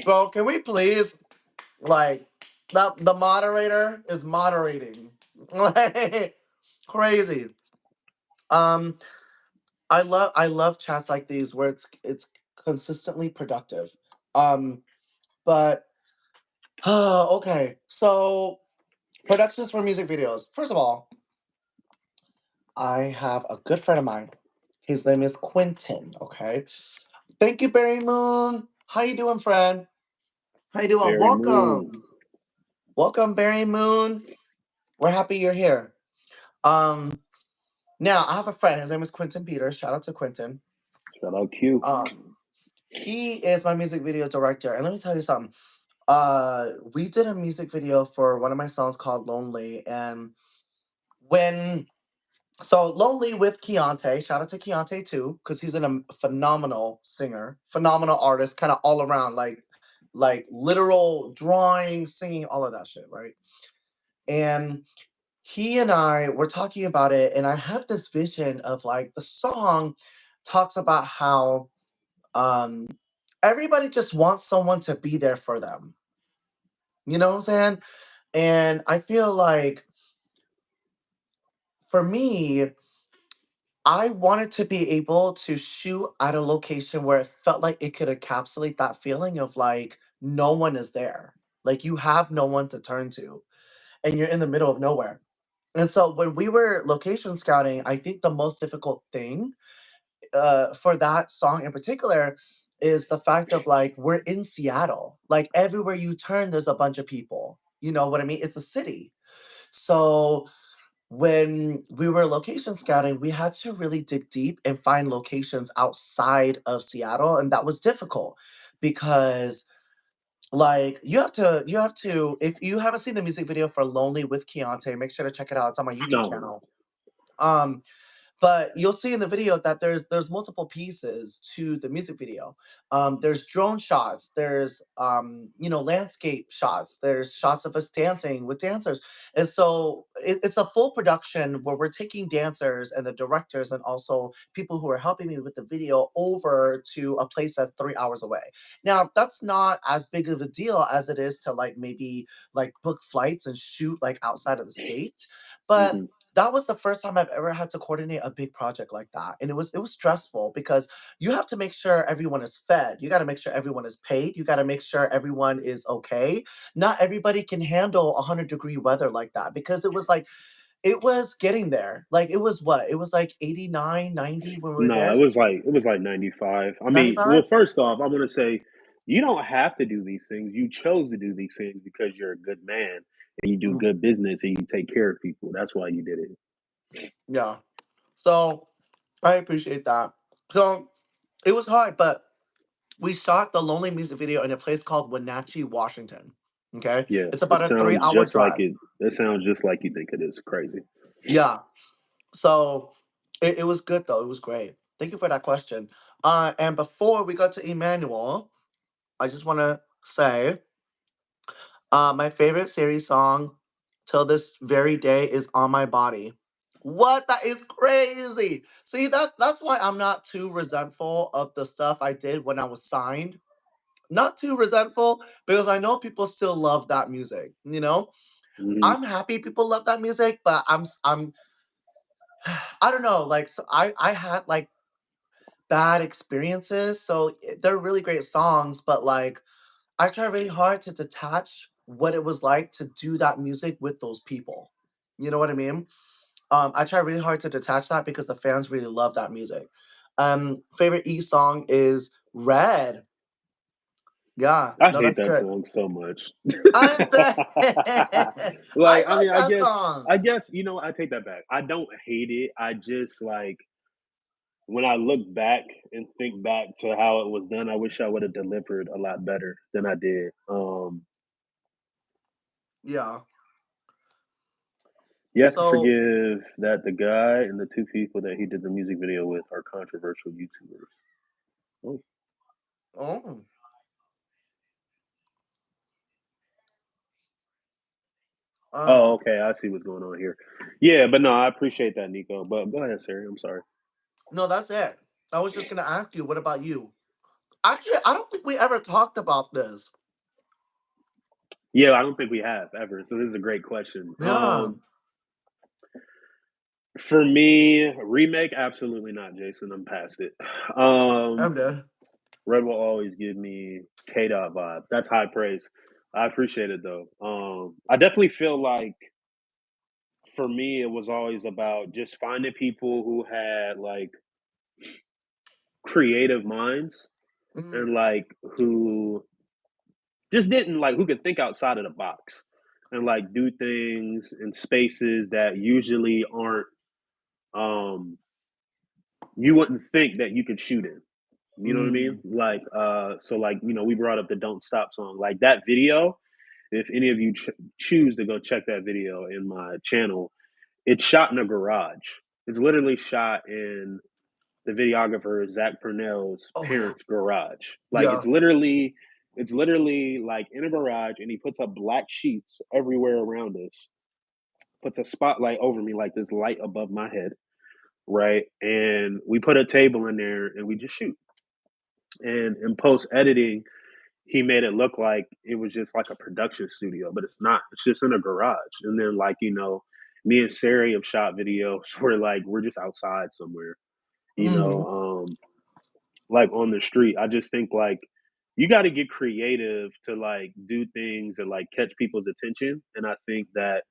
Bro, can we please like the moderator is moderating. Like crazy. Um I love chats like these where it's consistently productive. Um but okay. So productions for music videos. First of all, I have a good friend of mine. His name is Quentin, okay? Thank you, Barry Moon. How you doing, friend? How you doing? Barry Moon. Welcome. Welcome, Barry Moon. We're happy you're here. Um, Now I have a friend. His name is Quentin Peters. Shout out to Quentin. Shout out Q. He is my music video director, and let me tell you something. We did a music video for one of my songs called "Lonely," and when "Lonely" with Keontae. Shout out to Keontae too, because he's a phenomenal singer, phenomenal artist, kind of all around, like literal drawing, singing, all of that shit, right? And he and I were talking about it, and I had this vision of like the song talks about how um everybody just wants someone to be there for them. You know what I'm saying? And I feel like for me, I wanted to be able to shoot at a location where it felt like it could encapsulate that feeling of like no one is there. Like you have no one to turn to and you're in the middle of nowhere. And so when we were location scouting, I think the most difficult thing for that song in particular is the fact of like we're in Seattle. Like everywhere you turn, there's a bunch of people. You know what I mean? It's a city. So when we were location scouting, we had to really dig deep and find locations outside of Seattle, and that was difficult because like you have to if you haven't seen the music video for Lonely with Keontae, make sure to check it out. It's on my YouTube No. channel. Um But you'll see in the video that there's multiple pieces to the music video. There's drone shots, there's landscape shots, there's shots of us dancing with dancers, and so it's a full production where we're taking dancers and the directors and also people who are helping me with the video over to a place that's 3 hours away. Now that's not as big of a deal as it is to like maybe like book flights and shoot like outside of the state, but Hmm. that was the first time I've ever had to coordinate a big project like that. And it was stressful because you have to make sure everyone is fed. You got to make sure everyone is paid. You got to make sure everyone is okay. Not everybody can handle 100-degree weather like that because it was getting there. Like it was what? It was like 89, 90 when we were No, there. it was like 95. I mean, 95? well, first off, I want to say you don't have to do these things. You chose to do these things because you're a good man and you do Mm, good business and you take care of people. That's why you did it. yeah. So I appreciate that. So it was hard, but we shot the Lonely music video in a place called Wenatchee, Washington. Okay. Yeah, It's it about a three sounds hour just like drive. it. It sounds just like you think it is. Crazy. Yeah. So it was good though. It was great. Thank you for that question. And before we go to Emmanuel, I just want to say my favorite series song till this very day is On My Body. What? That is crazy. See, that's why I'm not too resentful of the stuff I did when I was signed. Not too resentful because I know people still love that music, you know? Hmm. I'm happy people love that music, but I'm I don't know, like so I had like bad experiences. So they're really great songs, but like I try really hard to detach what it was like to do that music with those people. You know what I mean? I try really hard to detach that because the fans really love that music. Favorite E song is Red. Yeah, I no, hate that's that good. song so much. I'm dead. I Like, I mean, like that song. I guess I take that back. I don't hate it. I just like when I look back and think back to how it was done. I wish I would have delivered a lot better than I did. Yeah. You have to So, forgive that the guy and the two people that he did the music video with are controversial YouTubers. Oh, oh, oh, um, okay. I see what's going on here. Yeah, but no, I appreciate that, Nico. But go ahead, Sarah. I'm sorry. no, that's it. I was just gonna ask you, what about you? Actually, I don't think we ever talked about this. Yeah, I don't think we have ever. So this is a great question. Yeah, For me, remake, absolutely not, Jason. I'm past it. I'm Um, dead. Red will always give me K dot vibe. That's high praise. I appreciate it though. I definitely feel like for me, it was always about just finding people who had like creative minds Mhm, and like who just didn't like who could think outside of the box and like do things in spaces that usually aren't um you wouldn't think that you could shoot in. You know what I mean? mm, Like, so like, we brought up the "Don't Stop" song. Like that video, if any of you choose to go check that video in my channel, it's shot in a garage. It's literally shot in the videographer Zach Purnell's oh yeah, parents' garage. Like yeah. it's literally like in a garage, and he puts up black sheets everywhere around us. Puts a spotlight over me, like this light above my head, right? And we put a table in there, and we just shoot. And in post editing, he made it look like it was just like a production studio, but it's not. It's just in a garage. And then like, me and Sarey have shot videos where like we're just outside somewhere, you Hmm. know, like on the street. I just think like you got to get creative to like do things and like catch people's attention. And I think that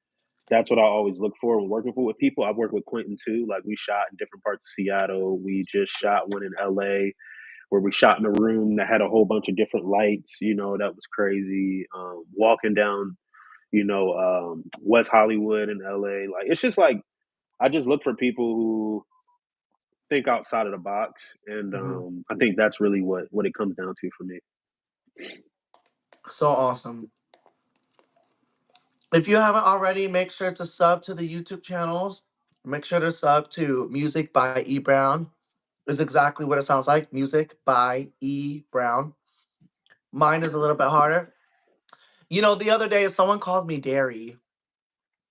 that's what I always look for when working with people. I've worked with Quentin too. Like we shot in different parts of Seattle. We just shot one in LA where we shot in a room that had a whole bunch of different lights. That was crazy. Walking down, West Hollywood in LA. Like it's just like I just look for people who think outside of the box, and Hmm. I think that's really what it comes down to for me. So awesome. If you haven't already, make sure to sub to the YouTube channels. Make sure to sub to Music by E Brown. Is exactly what it sounds like. Music by E Brown. Mine is a little bit harder. You know, the other day someone called me Dairy.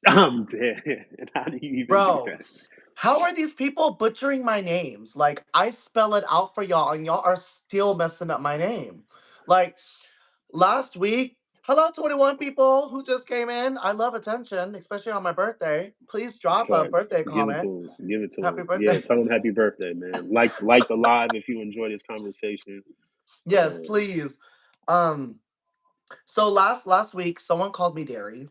I'm dead. And how do you even do Bro, that? how are these people butchering my names? Like, I spell it out for y'all, and y'all are still messing up my name. Like, last week, hello, 21 people who just came in. I love attention, especially on my birthday. Please drop a Facts. birthday Give it to comment. him. Give it to Happy him. Yeah, birthday. tell him happy birthday, man. Like the live if you enjoy this conversation. Yes, please. Um, so last week, someone called me Dairy.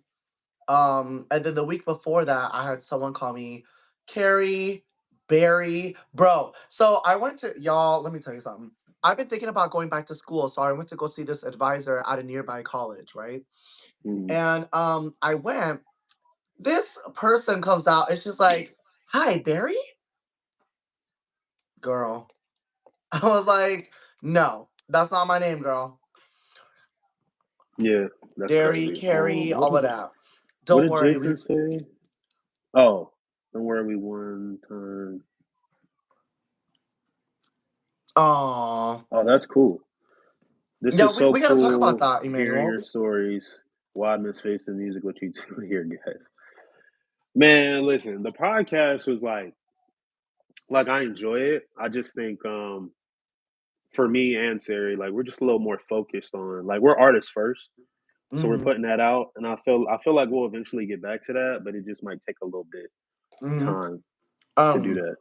And then the week before that, I had someone call me Carrie, Barry, bro. So I went to y'all. Let me tell you something. I've been thinking about going back to school, so I went to go see this advisor at a nearby college, right? Mhm. And I went. This person comes out. It's just like, "Hi, Barry, girl." I was like, "No, that's not my name, girl." Yeah, that's Dairy, crazy. Carrie, all of that. What Don't did worry, we. Jason say? Oh, don't worry, we one time. Aw. Oh, that's cool. This Yeah, is so we gotta talk about cool that, hearing Emmanuel. your stories. Why I miss face the music, what you do here, guys. Man, listen, the podcast was like I enjoy it. I just think for me and Sarey, like we're just a little more focused on like we're artists first. So we're Mm-hmm. putting that out and I feel like we'll eventually get back to that, but it just might take a little bit Mm-hmm. time to do Um,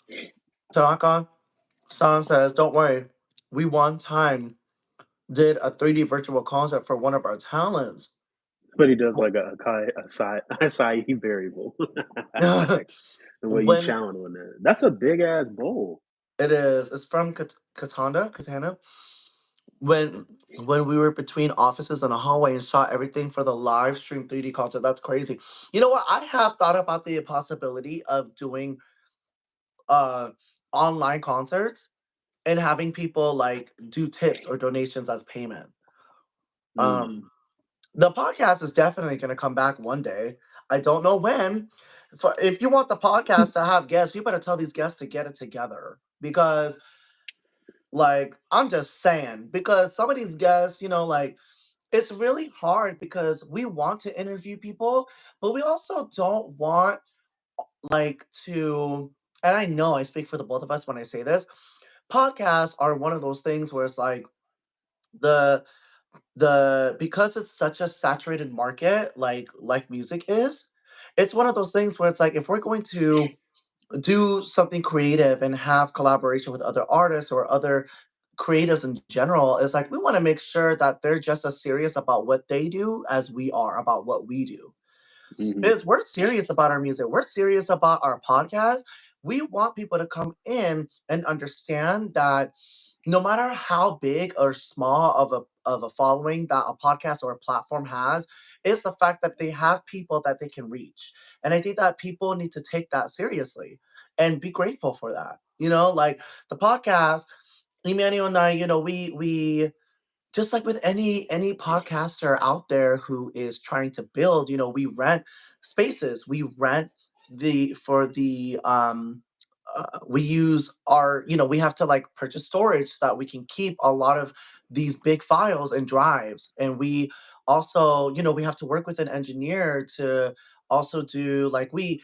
that. Tanaka San says, "Don't worry, we one time did a 3D virtual concert for one of our talents." But he does like a acai variable. Facts. The way you When chowing on that. That's a big ass bowl. it's from Katana. When we were between offices in a hallway and shot everything for the live stream 3D concert. That's crazy. You know what? I have thought about the possibility of doing uh online concerts and having people like do tips or donations as payment. Mm. The podcast is definitely going to come back one day. I don't know when. If you want the podcast to have guests, you better tell these guests to get it together because, like, I'm just saying, because some of these guests, like, it's really hard because we want to interview people, but we also don't want, like, to, and I know I speak for the both of us when I say this, podcasts are one of those things where it's like, the because it's such a saturated market like music is, it's one of those things where it's like if we're going to do something creative and have collaboration with other artists or other creatives in general, it's like we want to make sure that they're just as serious about what they do as we are about what we do. Mhm. Because we're serious about our music, we're serious about our podcast. We want people to come in and understand that no matter how big or small of a following that a podcast or a platform has, it's the fact that they have people that they can reach. And I think that people need to take that seriously and be grateful for that. Like the podcast, Emmanuel and I, we just like with any podcaster out there who is trying to build, we rent spaces, we rent the for the we use our, we have to like purchase storage so that we can keep a lot of these big files and drives, and we also, we have to work with an engineer to also do like we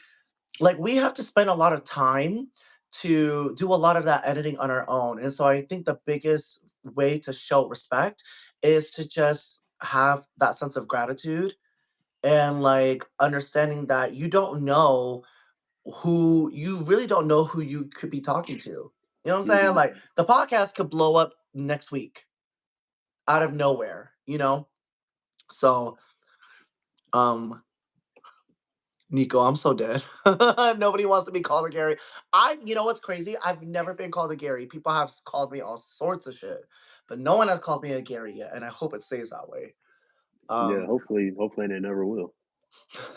have to spend a lot of time to do a lot of that editing on our own. And so I think the biggest way to show respect is to just have that sense of gratitude and like understanding that you really don't know who you could be talking to. You know what I'm saying? Mhm. Like the podcast could blow up next week out of nowhere. So, um, Nico, I'm so dead. Nobody wants to be called a Gary. You know what's crazy? I've never been called a Gary. People have called me all sorts of shit, but no one has called me a Gary yet, and I hope it stays that way. Yeah, Um, hopefully they never will.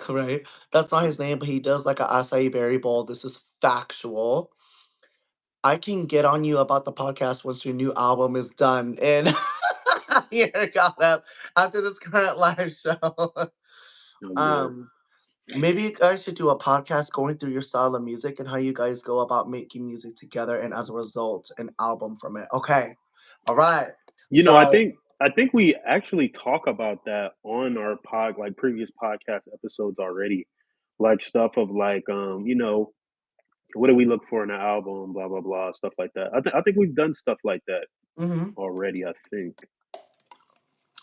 right? That's not his name, but he does like a acai berry bowl. This is factual. I can get on you about the podcast once your new album is done and you're got up after this current live show. I'm dead. um, Maybe you guys should do a podcast going through your style of music and how you guys go about making music together, and as a result, an album from it. Okay. All right. You know, I So, think I think we actually talk about that on our like previous podcast episodes already. Like stuff of like what do we look for in an album, blah blah blah, stuff like that. I think we've done stuff like that mhm, already, I think,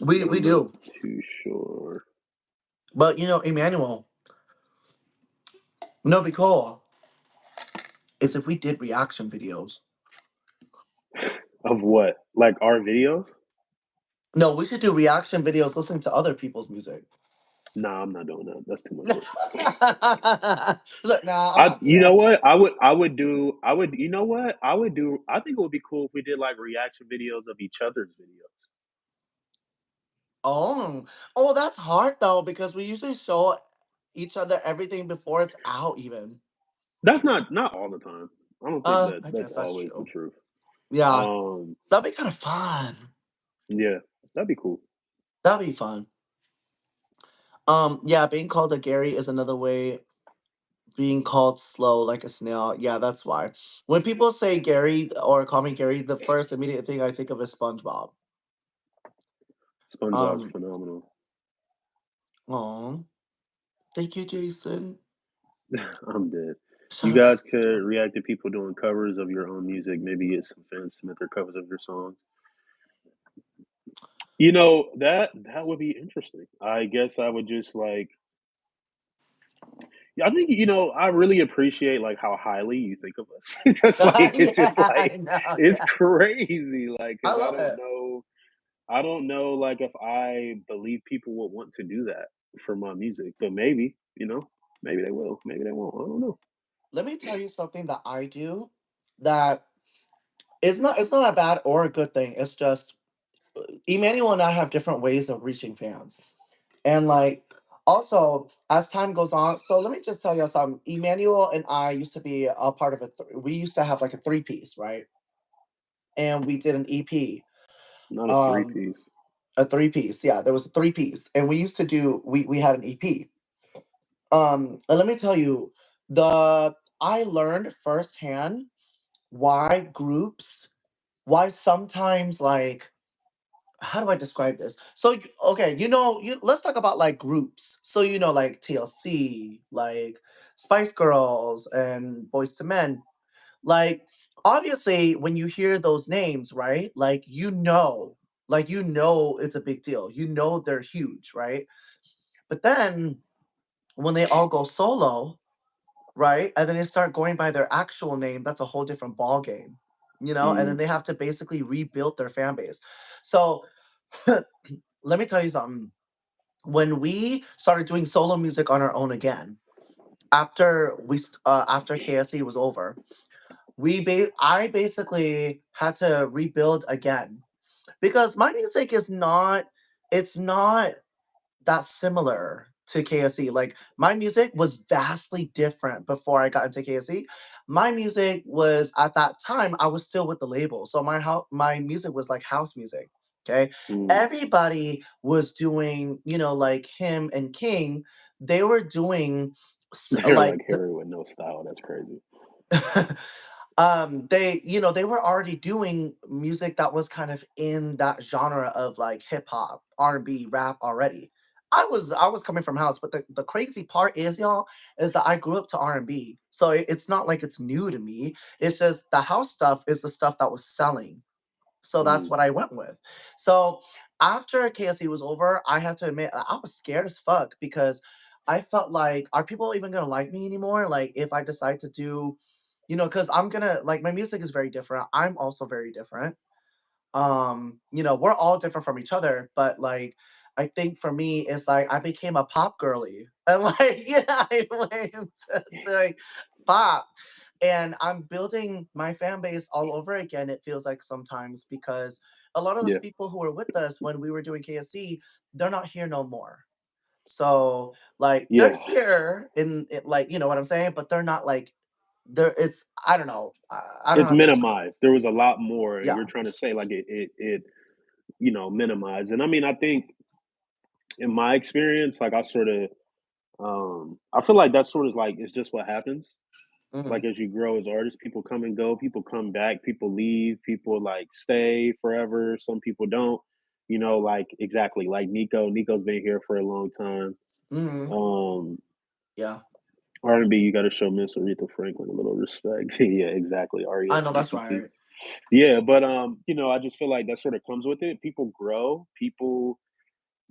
we but we I'm not do. too sure. But Emmanuel, no, be cool is if we did reaction videos. Of what? Like our videos? No, we should do reaction videos listening to other people's music. Nah, I'm not doing that. That's too much work. Look, nah, I'm not You doing know that. what? I would you know what? I think it would be cool if we did like reaction videos of each other's videos. Oh, that's hard though because we usually show each other everything before it's out. Even. That's not all the time. I don't think that I that's guess that's always the true. truth. Yeah, Um, that'd be kind of fun. yeah, that'd be cool. That'd be fun. Yeah, being called a Gary is another way. Being called slow like a snail. Yeah, that's why. When people say Gary or call me Gary, the first immediate thing I think of is SpongeBob. SpongeBob's Um, phenomenal. oh, thank you, Jason. I'm dead. Shout You out to guys could SpongeBob. react to people doing covers of your own music. Maybe get some fans to submit their covers of your songs. You know, that would be interesting. I guess I would just like yeah, I think, I really appreciate, like, how highly you think of us. It's like it's Yeah, just like I know. it's Yeah, crazy, like, I 'cause love it. I don't know, like, if I believe people would want to do that for my music, but maybe, maybe they will, maybe they won't, I don't know. Let me tell you something that I do that it's not a bad or a good thing. It's just Emmanuel and I have different ways of reaching fans. And like also as time goes on, so let me just tell you something. Emmanuel and I used to be a part of we used to have like a three-piece, right? And we did an EP. Not a Um three-piece. a three-piece. Yeah, there was a three-piece. And we used to do we had an EP. And let me tell you, the I learned firsthand why why sometimes like how do I describe this? So okay, let's talk about like groups. So like TLC, like Spice Girls and Boys to Men. Like obviously when you hear those names, right? Like it's a big deal. They're huge, right? But then when they all go solo, right? And then they start going by their actual name, that's a whole different ball game. And then Mm, they have to basically rebuild their fan base. So let me tell you something. When we started doing solo music on our own again, after KSE was over, I basically had to rebuild again because my music is not it's not that similar to KSE. Like my music was vastly different before I got into KSE. My music was at that time I was still with the label, so my music was like house music. Okay, mm. everybody was doing like him and King. They were doing They're like like Harry with no style, that's crazy. they were already doing music that was kind of in that genre of like hip hop, R&B, rap already. I was coming from house, but the crazy part is, y'all, is that I grew up to R&B. So it's not like it's new to me. It's just the house stuff is the stuff that was selling. So that's Mm. what I went with. So after KSE was over, I have to admit I was scared as fuck because I felt like, are people even gonna like me anymore? Like if I decide to do, because I'm gonna like my music is very different. I'm also very different. We're all different from each other, but like I think for me it's like I became a pop girly. And like I went to like pop. And I'm building my fan base all over again, it feels like sometimes, because a lot of the Yeah, people who were with us when we were doing KSC, they're not here no more. So like they're yeah. here like what I'm saying, but they're not like there it's I don't know. I don't know It's how to explain. minimized. There was a lot more, and Yeah. you're trying to say like it minimized. And I mean, I think in my experience, like I sort of I feel like that's sort of like it's just what happens. Mhm. Like as you grow as artists, people come and go, people come back, people leave, people like stay forever. Some people don't. Like exactly like Nico. Nico's been here for a long time. Mhm. Um, Yeah. R&B, you got to show Miss Aretha Franklin a little respect. Yeah, exactly. I know that's R-E-S-P-C-T. right. Yeah, but I just feel like that sort of comes with it. People grow. People,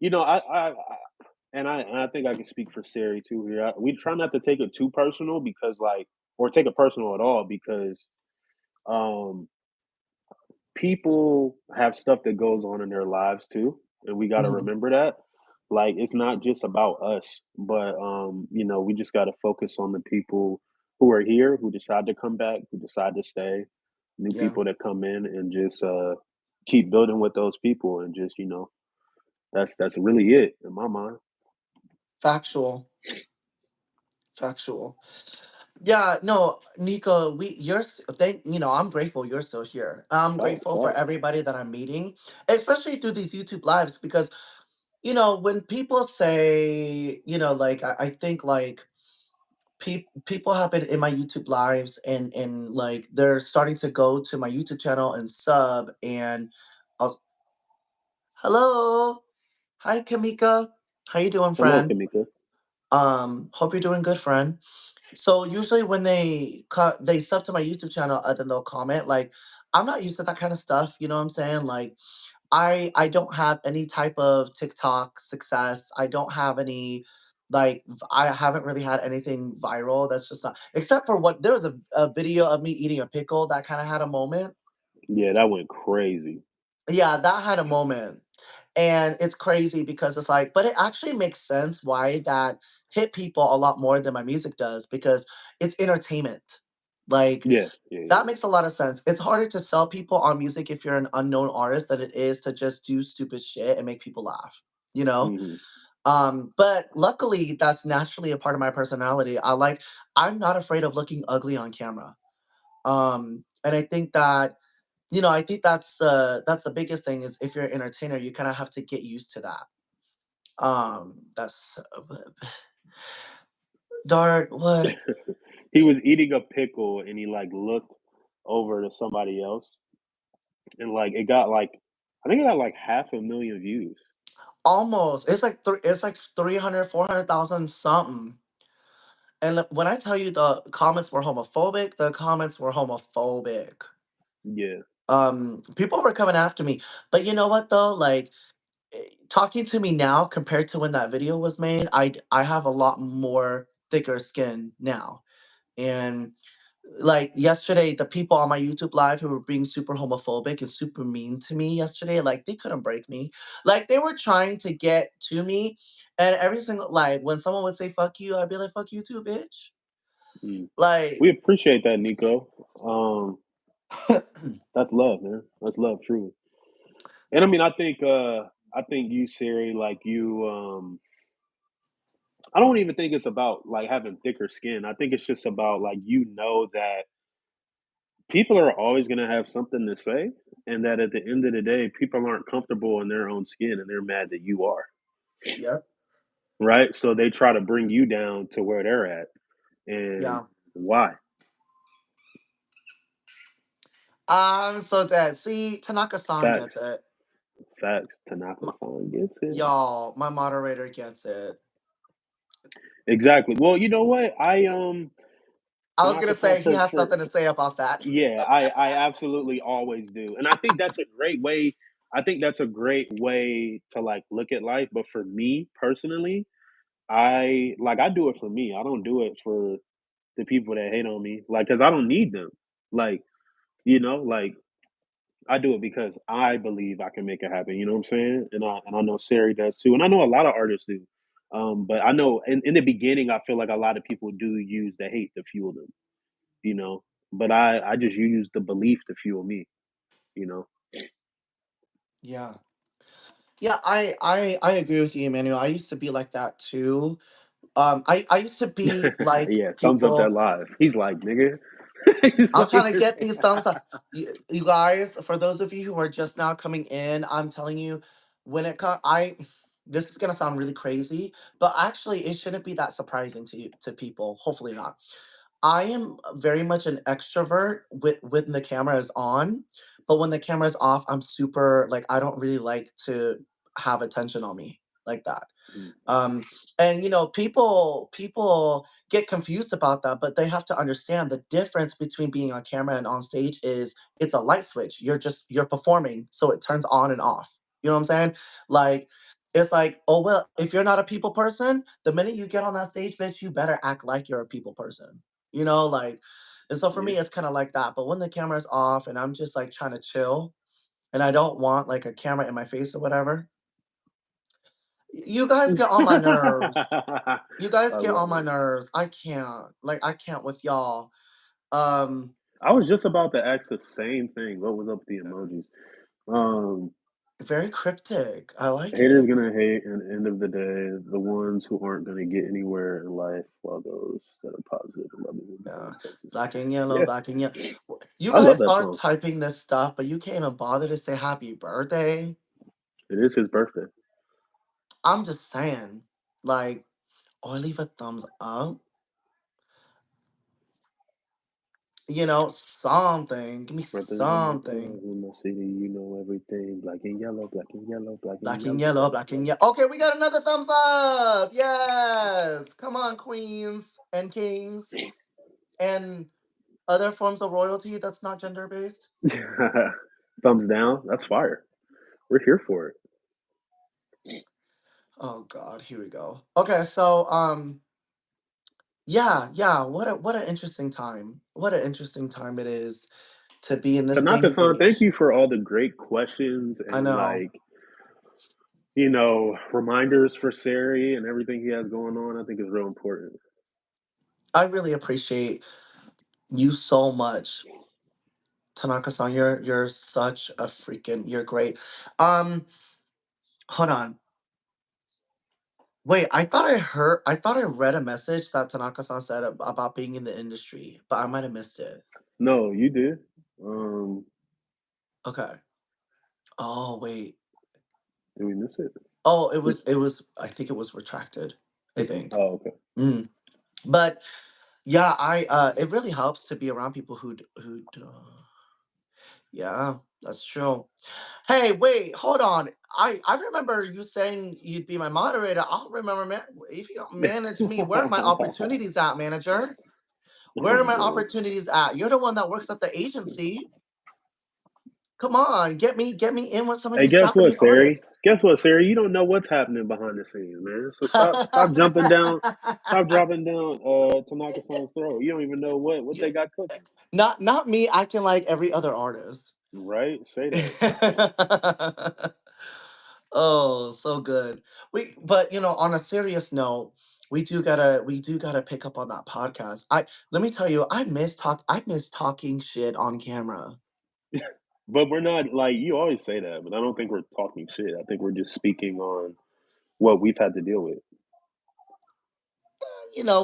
and I think I can speak for Sari too here. We try not to take it too personal because or take it personal at all because um, people have stuff that goes on in their lives too, and we got to Mhm. remember that. Like it's not just about us, but we just got to focus on the people who are here, who decide to come back, who decide to stay, new Yeah. people that come in, and just keep building with those people, and just that's really it in my mind. Factual. Factual. Yeah, no, Nico, thank I'm grateful you're still here. I'm Fact, grateful for fact. everybody that I'm meeting, especially through these YouTube lives because when people say, like I think like people have been in my YouTube lives and like they're starting to go to my YouTube channel and sub and I'll, hello, hi Kamika, how you doing, Hello, friend? Kamika. Hope you're doing good, friend. So usually when they sub to my YouTube channel, then they'll comment like, I'm not used to that kind of stuff. You know what I'm saying? Like, I don't have any type of TikTok success. I don't have any I haven't really had anything viral. That's just not except for what there was a video of me eating a pickle that kind of had a moment. Yeah, that went crazy. Yeah, that had a moment. And it's crazy because it's like, but it actually makes sense why that hit people a lot more than my music does because it's entertainment. Like Yeah, yeah, that yeah. makes a lot of sense. It's harder to sell people on music if you're an unknown artist than it is to just do stupid shit and make people laugh, you know? Hmm. But luckily that's naturally a part of my personality. I'm not afraid of looking ugly on camera. And I think that I think that's the biggest thing is if you're an entertainer, you kind of have to get used to that. That's Dart. What? He was eating a pickle and he like looked over to somebody else and like it got like I think it got like half a million views. Almost. It's like 300, 400,000 something. And when I tell you the comments were homophobic, the comments were homophobic. Yeah. People were coming after me, but you know what though? Like talking to me now compared to when that video was made, I have a lot more thicker skin now, and like yesterday, the people on my YouTube live who were being super homophobic and super mean to me yesterday, like they couldn't break me. Like they were trying to get to me, and every single like when someone would say "fuck you," I'd be like "fuck you too, bitch." Mm. Like, We appreciate that, Nico. That's love, man. That's love, truly. And I mean, I think you, Siri, like you, I don't even think it's about like having thicker skin. I think it's just about like that people are always gonna have something to say, and that at the end of the day, people aren't comfortable in their own skin, and they're mad that you are, yep, right? So they try to bring you down to where they're at, and yeah. why? I'm so dead. See, Tanaka-san gets Facts, it. facts. Tanaka-san gets it. Y'all, my moderator gets it. Exactly. Well, you know what? I was gonna Tanaka-san say he has something to say about that. yeah, I absolutely always do. And I think that's a great way to like look at life, but for me personally, I do it for me. I don't do it for the people that hate on me. Like cuz I don't need them. Like, like I do it because I believe I can make it happen, you know what I'm saying? And I know Sari does too. And I know a lot of artists do. But I know in the beginning I feel like a lot of people do use the hate to fuel them, you know. But I just use the belief to fuel me, you know. Yeah. Yeah, I agree with you, Emmanuel. I used to be like that too. I used to be like Yeah, thumbs up that people. live. He's like, nigga. He's I'm like, trying to get these thumbs up. You guys, for those of you who are just now coming in, I'm telling you, when it comes, This is gonna sound really crazy, but actually it shouldn't be that surprising to people. Hopefully not. I am very much an extrovert with when the camera is on, but when the camera is off, I'm super like I don't really like to have attention on me like that. Mm. Um, and people get confused about that, but they have to understand the difference between being on camera and on stage is it's a light switch. You're performing, so it turns on and off. You know what I'm saying? Like it's like, oh well, if you're not a people person, the minute you get on that stage, bitch, you better act like you're a people person. Like, and so for Yeah. me, it's kind of like that. But when the camera's off and I'm just like trying to chill, and I don't want like a camera in my face or whatever, you guys get on my nerves. You guys I get on love my it. nerves. I can't. Like I can't with y'all. Um I was just about to ask the same thing. What was up with the emojis? Um, Very cryptic. I like Haters it. gonna hate, and at the end of the day, the ones who aren't gonna get anywhere in life, while those that are positive and loving will become Yeah. replaces. Black and yellow, Yeah, black and yellow. You I love guys that are song. typing this stuff, but you can't even bother to say happy birthday. It is his birthday. I'm just saying. Like, or leave a thumbs up. Something. Give me Representing something. in my city, you know everything. Black and yellow, black and yellow, black and Black and yellow, yellow, black black and and yellow. yellow. Okay, we got another thumbs up. Yes. Come on, queens and kings and other forms of royalty that's not gender based. Thumbs down. That's fire. We're here for it. Oh God, here we go. Okay, so yeah. What an interesting time. What an interesting time it is to be in this day and Tanaka-san, thank age. you for all the great questions I and know. reminders for Sarey and everything he has going on. I think is real important. I really appreciate you so much, Tanaka-san. You're such a freaking you're great. Um, Hold on. Wait, I thought I read a message that Tanaka-san said about being in the industry, but I might have missed it. No, you did. Um, Okay. Oh, wait. did we miss it? Oh, Did- I think it was retracted. I think. Oh, okay. Mm. But yeah, it really helps to be around people yeah, that's true. Hey, wait, hold on. I remember you saying you'd be my moderator. I'll remember, man. If you don't manage me, where are my opportunities at, manager? Where are Oh my man. opportunities at? You're the one that works at the agency. Come on, get me in with some of Hey, these guess what, Japanese Sarey? artists. Guess what, Sarey? You don't know what's happening behind the scenes, man. So stop jumping down, stop dropping down Tanaka-san's throat. You don't even know what Yeah, they got cooking. not me acting like every other artist. Right? Say that. Oh, so good. But on a serious note, we do gotta pick up on that podcast. Let me tell you, I miss talking shit on camera. But we're not like you always say that, but I don't think we're talking shit. I think we're just speaking on what we've had to deal with.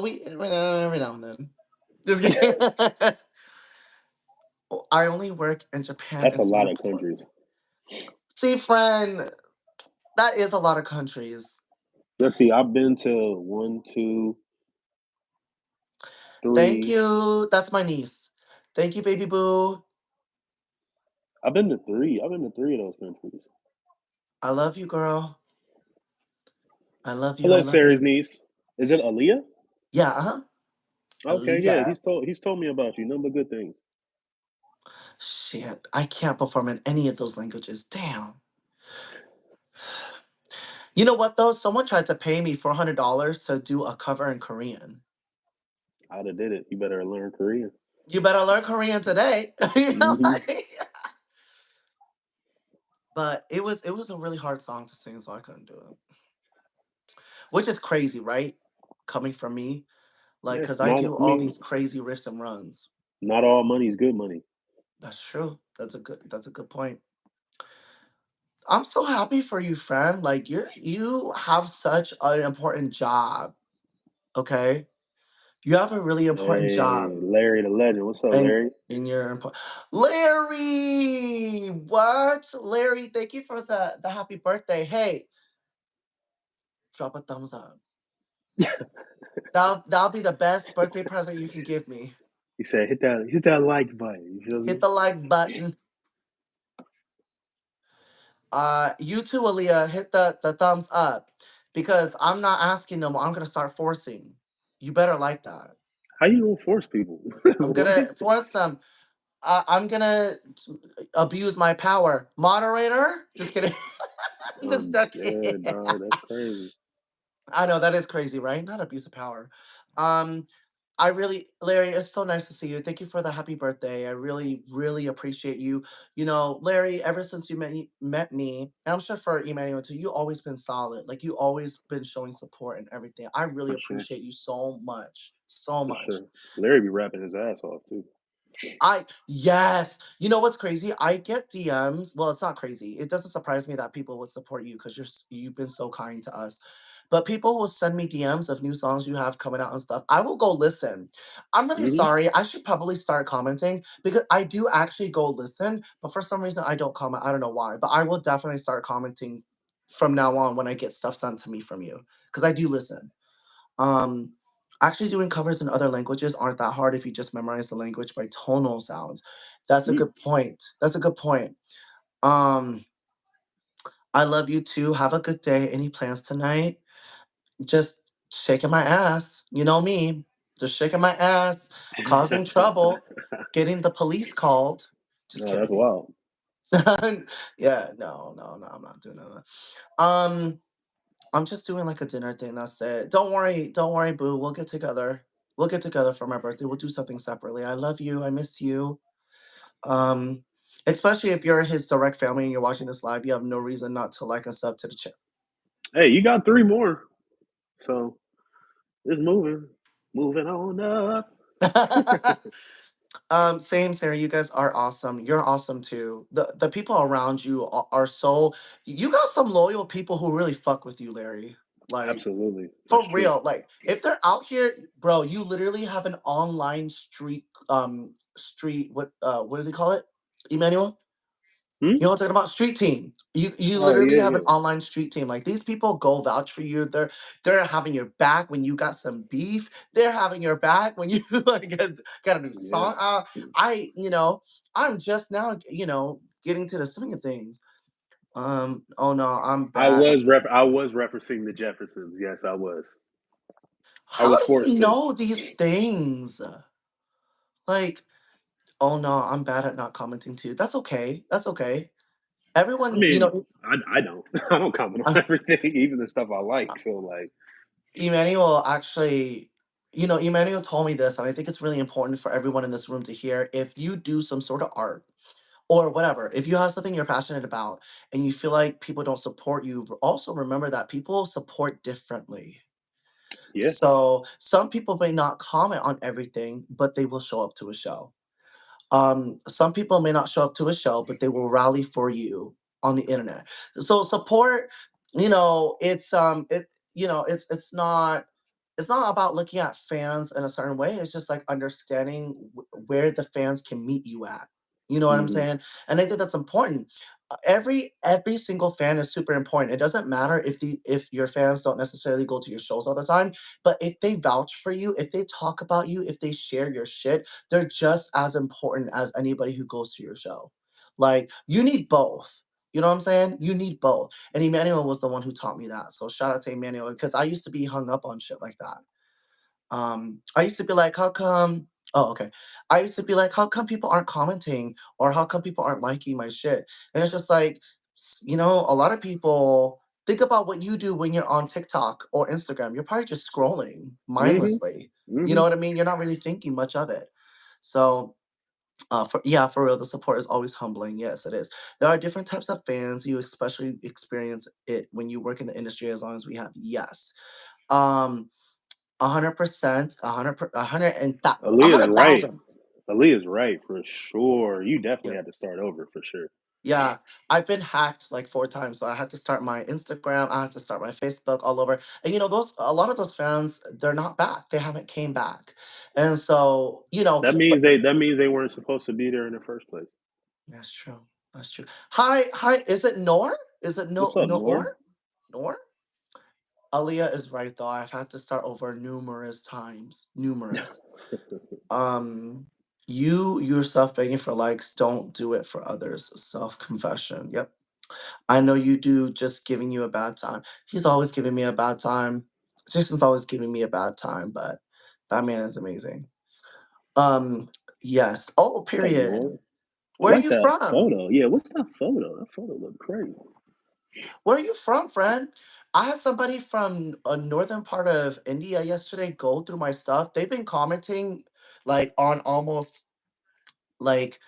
We every now and then. Just kidding. I only work in Japan That's and a lot of Singapore. countries. See, friend, that is a lot of countries. Let's see. I've been to one, two, Thank three. you. That's my niece. Thank you, baby boo. I've been to three. I've been to three of those countries. I love you, girl. I love you. I Hello, love Sarah's you. niece. Is it Aaliyah? Yeah, uh-huh. Okay, yeah. Aaliyah. He's told me about you. None but good things. Shit, I can't perform in any of those languages. Damn. You know what though? Someone tried to pay me $400 to do a cover in Korean. I'd have did it. You better learn Korean. You better learn Korean today. Hmm. But it was a really hard song to sing, so I couldn't do it. Which is crazy, right? Coming from me, like, Yeah, cause I not. do I all mean, these crazy riffs and runs. not all money's good money. That's true. That's a good point. I'm so happy for you, friend. Like you have such an important job. Okay, you have a really important Hey, job, Larry the Legend. What's up, and Larry? in your Larry. What, Larry? Thank you for the happy birthday. Hey, drop a thumbs up. That'll be the best birthday present you can give me. He said, hit that like button. You feel me? Hit the like button. You too, Aaliyah, hit the thumbs up because I'm not asking no more. I'm gonna start forcing. You better like that. How you gonna force people? I'm What? gonna force them. I'm gonna abuse my power. Moderator? Just kidding. I'm just I'm joking. dead, dog. That's crazy. I know that is crazy, right? Not abuse of power. Um, I really, Larry, it's so nice to see you. Thank you for the happy birthday. I really, really appreciate you. You know, Larry, ever since you met me, and I'm sure for Emmanuel too, you always been solid. Like you always been showing support and everything. I really For sure. appreciate you so much. So For much. sure. Larry be rapping his ass off too. Yes. You know what's crazy? I get DMs. Well, it's not crazy. It doesn't surprise me that people would support you because you've been so kind to us. But people will send me DMs of new songs you have coming out and stuff. I will go listen. I'm really Hmm. sorry. I should probably start commenting because I do actually go listen, but for some reason I don't comment. I don't know why, but I will definitely start commenting from now on when I get stuff sent to me from you because I do listen. Um, Actually doing covers in other languages aren't that hard if you just memorize the language by tonal sounds. That's a good point. That's a good point. Um, I love you too. Have a good day. Any plans tonight? Just shaking my ass. You know me. Just shaking my ass, causing trouble, getting the police called. Just No, that's kidding. wild. Yeah, no, I'm not doing that. Um, I'm just doing like a dinner thing. That's it. Don't worry, boo. We'll get together. We'll get together for my birthday. We'll do something separately. I love you. I miss you. Um, Especially if you're his direct family and you're watching this live, you have no reason not to like and sub to the Hey, you got 3 more. So it's moving. Moving on up. channel. Same, Sarah. You guys are awesome. You're awesome too. The people around you are so. You got some loyal people who really fuck with you, Larry. Like Absolutely. That's for true. real. Like if they're out here, bro, you literally have an online street. What do they call it, Emmanuel? Hmm? You know what I'm talking about? Street team. You Oh literally yeah, have an yeah. online street team. Like these people go vouch for you. They're having your back when you got some beef. They're having your back when you like got a new Yeah. song out. I'm just now getting to the swing of things. Oh no, I'm bad. I was referencing the Jeffersons. Yes, I was. I How was do you forced to. know these things? Like, oh no, I'm bad at not commenting too. That's okay. That's okay. I Everyone, mean, I don't. I don't comment on everything, even the stuff I like. So like, Emmanuel actually, Emmanuel told me this, and I think it's really important for everyone in this room to hear. If you do some sort of art or whatever, if you have something you're passionate about and you feel like people don't support you, also remember that people support differently. yeah. So some people may not comment on everything, but they will show up to a show. Some people may not show up to a show, but they will rally for you on the internet. So support, it's not about looking at fans in a certain way. It's just like understanding where the fans can meet you at. You know what I'm Hmm. saying? And I think that's important. Every single fan is super important. It doesn't matter if your fans don't necessarily go to your shows all the time, but if they vouch for you, if they talk about you, if they share your shit, they're just as important as anybody who goes to your show. Like, you need both. You know what I'm saying? You need both. And Emmanuel was the one who taught me that. So shout out to Emmanuel because I used to be hung up on shit like that. I used to be like, how come? Oh, okay. I used to be like, how come people aren't commenting or how come people aren't liking my shit? And it's just like, a lot of people think about what you do when you're on TikTok or Instagram. You're probably just scrolling Hmm. mindlessly. You Hmm. know what I mean? You're not really thinking much of it. So, for real, the support is always humbling. Yes, it is. There are different types of fans. You especially experience it when you work in the industry. As long as we have, yes. Um, 100%, a Aaliyah's hundred right. thousand. Aaliyah's right for sure. You Yeah, definitely had to start over for sure. yeah. I've been hacked like 4 times, so I had to start my Instagram. I had to start my Facebook all over. And those a lot of those fans, they're not back. They haven't came back, and so but That means they weren't supposed to be there in the first place. that's true. That's true. Hi, hi. Is it Nor? Is it What's no up, Nor? Nor? Nor? Aaliyah is right though. I've had to start over numerous times. Numerous. Um, you yourself begging for likes, don't do it for others. Self-confession. Yep. I know you do, just giving you a bad time. He's always giving me a bad time. Jason's always giving me a bad time, but that man is amazing. Um, yes. Oh, Hey, period. man. I Where are like you that from? photo. Yeah, what's that photo? That photo look crazy. Where are you from, friend? I had somebody from a northern part of India yesterday go through my stuff. They've been commenting like on almost like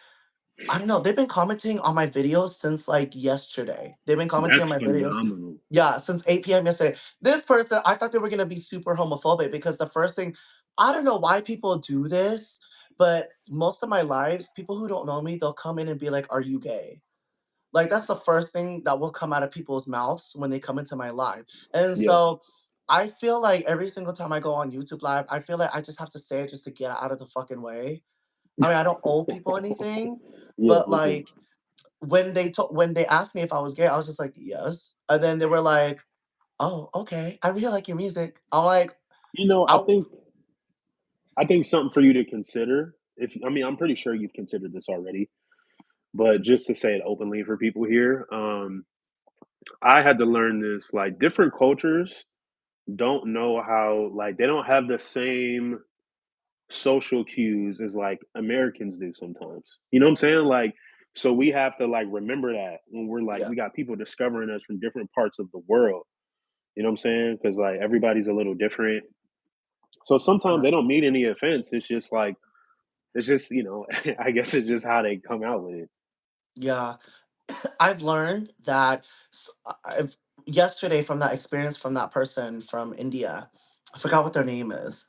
I don't know, they've been commenting on my videos since like yesterday. They've been commenting on That's my videos. phenomenal. Yeah, since 8 p.m. yesterday. This person, I thought they were gonna be super homophobic because the first thing, I don't know why people do this, but most of my lives, people who don't know me, they'll come in and be like, "Are you gay?" Like that's the first thing that will come out of people's mouths when they come into my live. And Yeah. so I feel like every single time I go on YouTube live, I feel like I just have to say it just to get out of the fucking way. I mean, I don't owe people anything, Yeah, but for sure. like when they asked me if I was gay, I was just like, yes. And then they were like, oh, okay. I really like your music. I'm like, You know, I I think something for you to consider. If I mean, I'm pretty sure you've considered this already, but just to say it openly for people here, I had to learn this. Like, different cultures don't know how, like, they don't have the same social cues as like Americans do sometimes. You know what I'm saying? Like, so we have to like remember that when we're like, yeah. we got people discovering us from different parts of the world. You know what I'm saying? Because like everybody's a little different. So sometimes Yeah. they don't mean any offense. It's just like, it's just, I guess it's just how they come out with it. Yeah. I've learned that I've yesterday from that experience from that person from India. I forgot what their name is.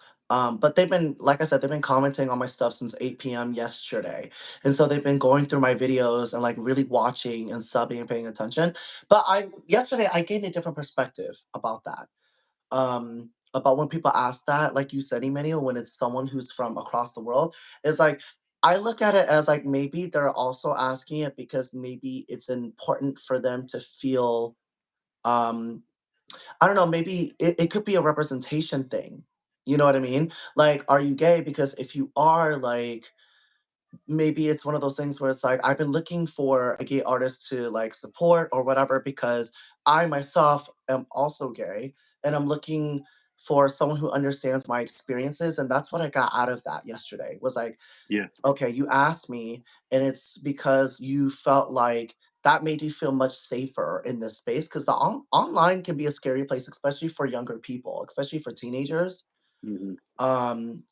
But they've been, like I said, they've been commenting on my stuff since 8 p.m. yesterday. And so they've been going through my videos and like really watching and subbing and paying attention. But yesterday I gained a different perspective about that. About when people ask that, like you said, Emmanuel, when it's someone who's from across the world, it's like I look at it as like maybe they're also asking it because maybe it's important for them to feel um I don't know, maybe it could be a representation thing. You know what I mean? Like, are you gay? Because if you are, like, maybe it's one of those things where it's like I've been looking for a gay artist to like support or whatever because I myself am also gay and I'm looking for someone who understands my experiences, and that's what I got out of that yesterday was like, Yeah. okay, you asked me and it's because you felt like that made you feel much safer in this space because the online can be a scary place, especially for younger people, especially for teenagers, Hmm.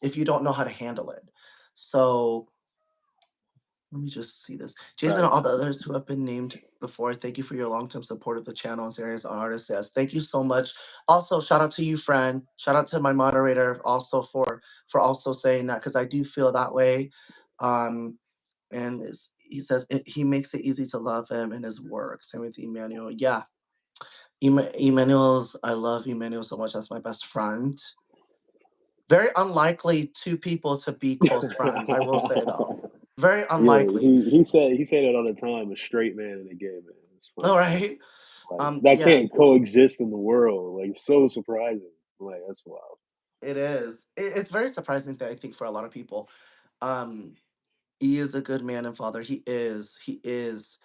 if you don't know how to handle it. So let me just see this. Jason and Right. all the others who have been named before, thank you for your long-term support of the channel and series on artists. Yes, thank you so much. Also, shout out to you, friend. Shout out to my moderator also for also saying that because I do feel that way. Um, and he says he makes it easy to love him in his work. Same with Emmanuel. Yeah, Emmanuel's. I love Emmanuel so much. That's my best friend. Very unlikely two people to be close friends. I will say though, very Yeah, unlikely. he said it all the time. A straight man and a gay man. It's All funny. right. Like that can't Yes, coexist in the world. Like so surprising. Like that's wild. it is. It's very surprising that I think for a lot of people. Um, he is a good man and father. He is. He is.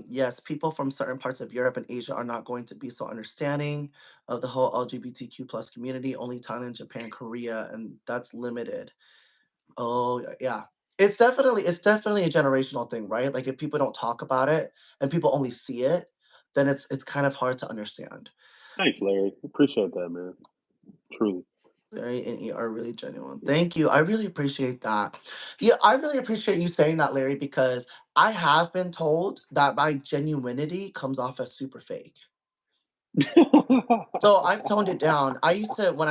Yes, people from certain parts of Europe and Asia are not going to be so understanding of the whole LGBTQ plus community. Only Thailand, Japan, Korea, and that's limited. Oh yeah. It's definitely a generational thing, right? Like if people don't talk about it and people only see it, then it's kind of hard to understand. Thanks, Larry. Appreciate that, man. Truly. Very and you are really genuine. Thank you. I really appreciate that. Yeah, I really appreciate you saying that, Larry, because I have been told that my genuinity comes off as super fake. So I've toned it down. I used to when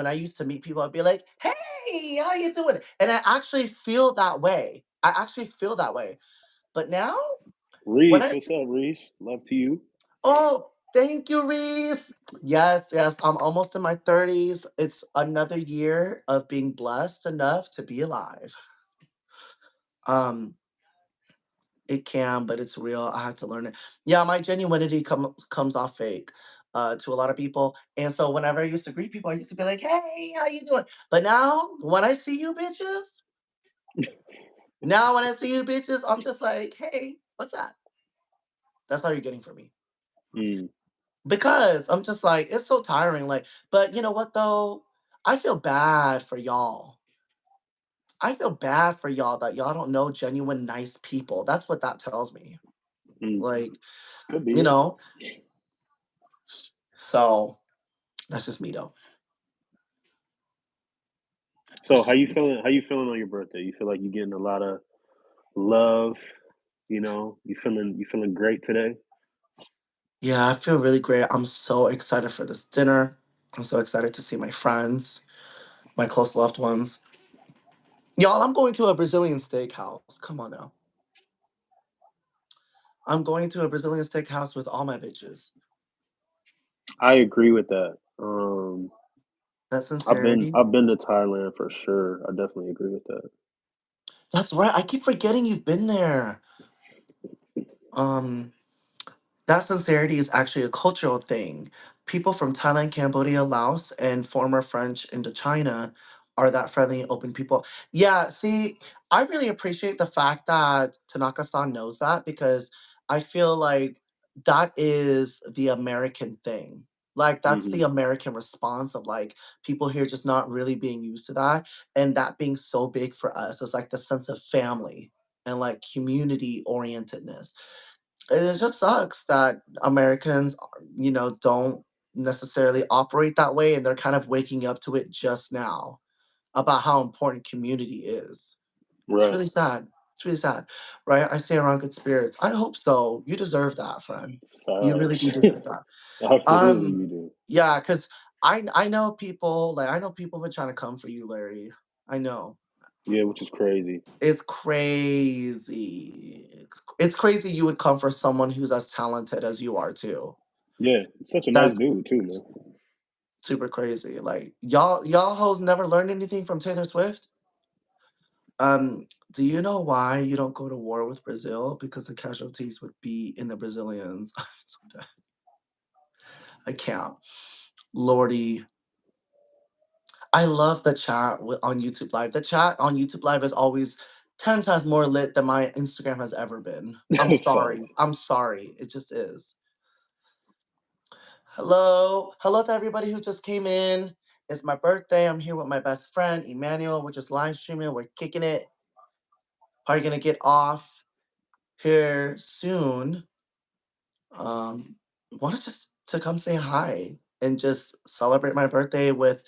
I used to meet people, I'd be like, "Hey, how you doing?" And I actually feel that way. I actually feel that way. But now, when Reese, I what's see, up, Reese? Love to you. oh, thank you, Reese. Yes, yes, I'm almost in my 30s. It's another year of being blessed enough to be alive. Um, it can, but it's real. I had to learn it. Yeah, my genuinity comes off fake. to a lot of people. And so whenever I used to greet people, I used to be like, "Hey, how you doing?" But now when I see you bitches, I'm just like, "Hey, what's that?" That's all you're getting from me. Mm, Because I'm just like, it's so tiring. Like, but you know what though? I feel bad for y'all. I feel bad for y'all that y'all don't know genuine nice people. That's what that tells me. mm. Like, Could be, you yeah. know, so that's just me though. So That's how just you me. feeling? How you feeling on your birthday? You feel like you're getting a lot of love. You feeling great today? Yeah, I feel really great. I'm so excited for this dinner. I'm so excited to see my friends, my close loved ones. Y'all, I'm going to a Brazilian steakhouse. Come on now. I'm going to a Brazilian steakhouse with all my bitches. I agree with that. That I've been sincerity. I've been to Thailand for sure. I definitely agree with that. That's right. I keep forgetting you've been there. Um, That sincerity is actually a cultural thing. People from Thailand, Cambodia, Laos, and former French Indochina are that friendly, open people. Yeah, see, I really appreciate the fact that Tanaka-san knows that because I feel like that is the American thing. Like that's Hmm. the American response of like people here just not really being used to that, and that being so big for us is like the sense of family and like community orientedness. It just sucks that Americans, don't necessarily operate that way, and they're kind of waking up to it just now about how important community is. It's Right. really sad. It's really sad, right? I stay around good spirits. I hope so. You deserve that, friend. You really Facts. do deserve that. Absolutely, Um, you do. yeah, because I know people like I know people have been trying to come for you, Larry. I know. Yeah, which is crazy. It's crazy. It's crazy you would come for someone who's as talented as you are too. Yeah, such a nice That's dude too, man. super crazy. Like y'all hoes never learned anything from Taylor Swift? Do you know why you don't go to war with Brazil? Because the casualties would be in the Brazilians. I'm so dead. I can't. Lordy. I love the chat on YouTube Live. The chat on YouTube Live is always 10 times more lit than my Instagram has ever been. I'm sorry. Facts. I'm sorry. It just is. Hello. Hello to everybody who just came in. It's my birthday. I'm here with my best friend, Emmanuel. We're just live streaming. We're kicking it. Are you going to get off here soon? Wanted just to come say hi and just celebrate my birthday with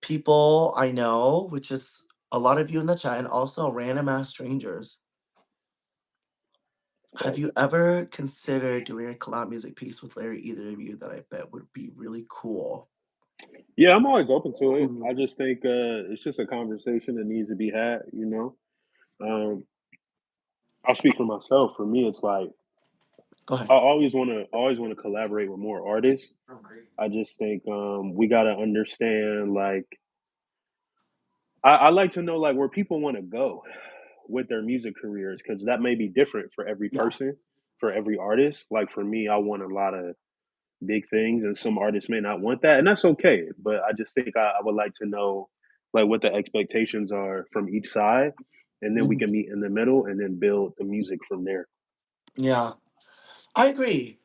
people I know, which is a lot of you in the chat, and also random ass strangers. Have Facts. you ever considered doing a collab music piece with Larry? Either of you that I bet would be really cool. Yeah, I'm always open to it. Mm, I just think it's just a conversation that needs to be had. Um, I'll speak for myself. For me, it's like Go ahead. I always want to collaborate with more artists. I just think we gotta understand like I like to know like where people want to go with their music careers because that may be different for every Yeah. person, for every artist. Like for me, I want a lot of big things, and some artists may not want that, and that's okay. But I just think I would like to know like what the expectations are from each side, and then we Mhm. can meet in the middle and then build the music from there. Yeah. I agree.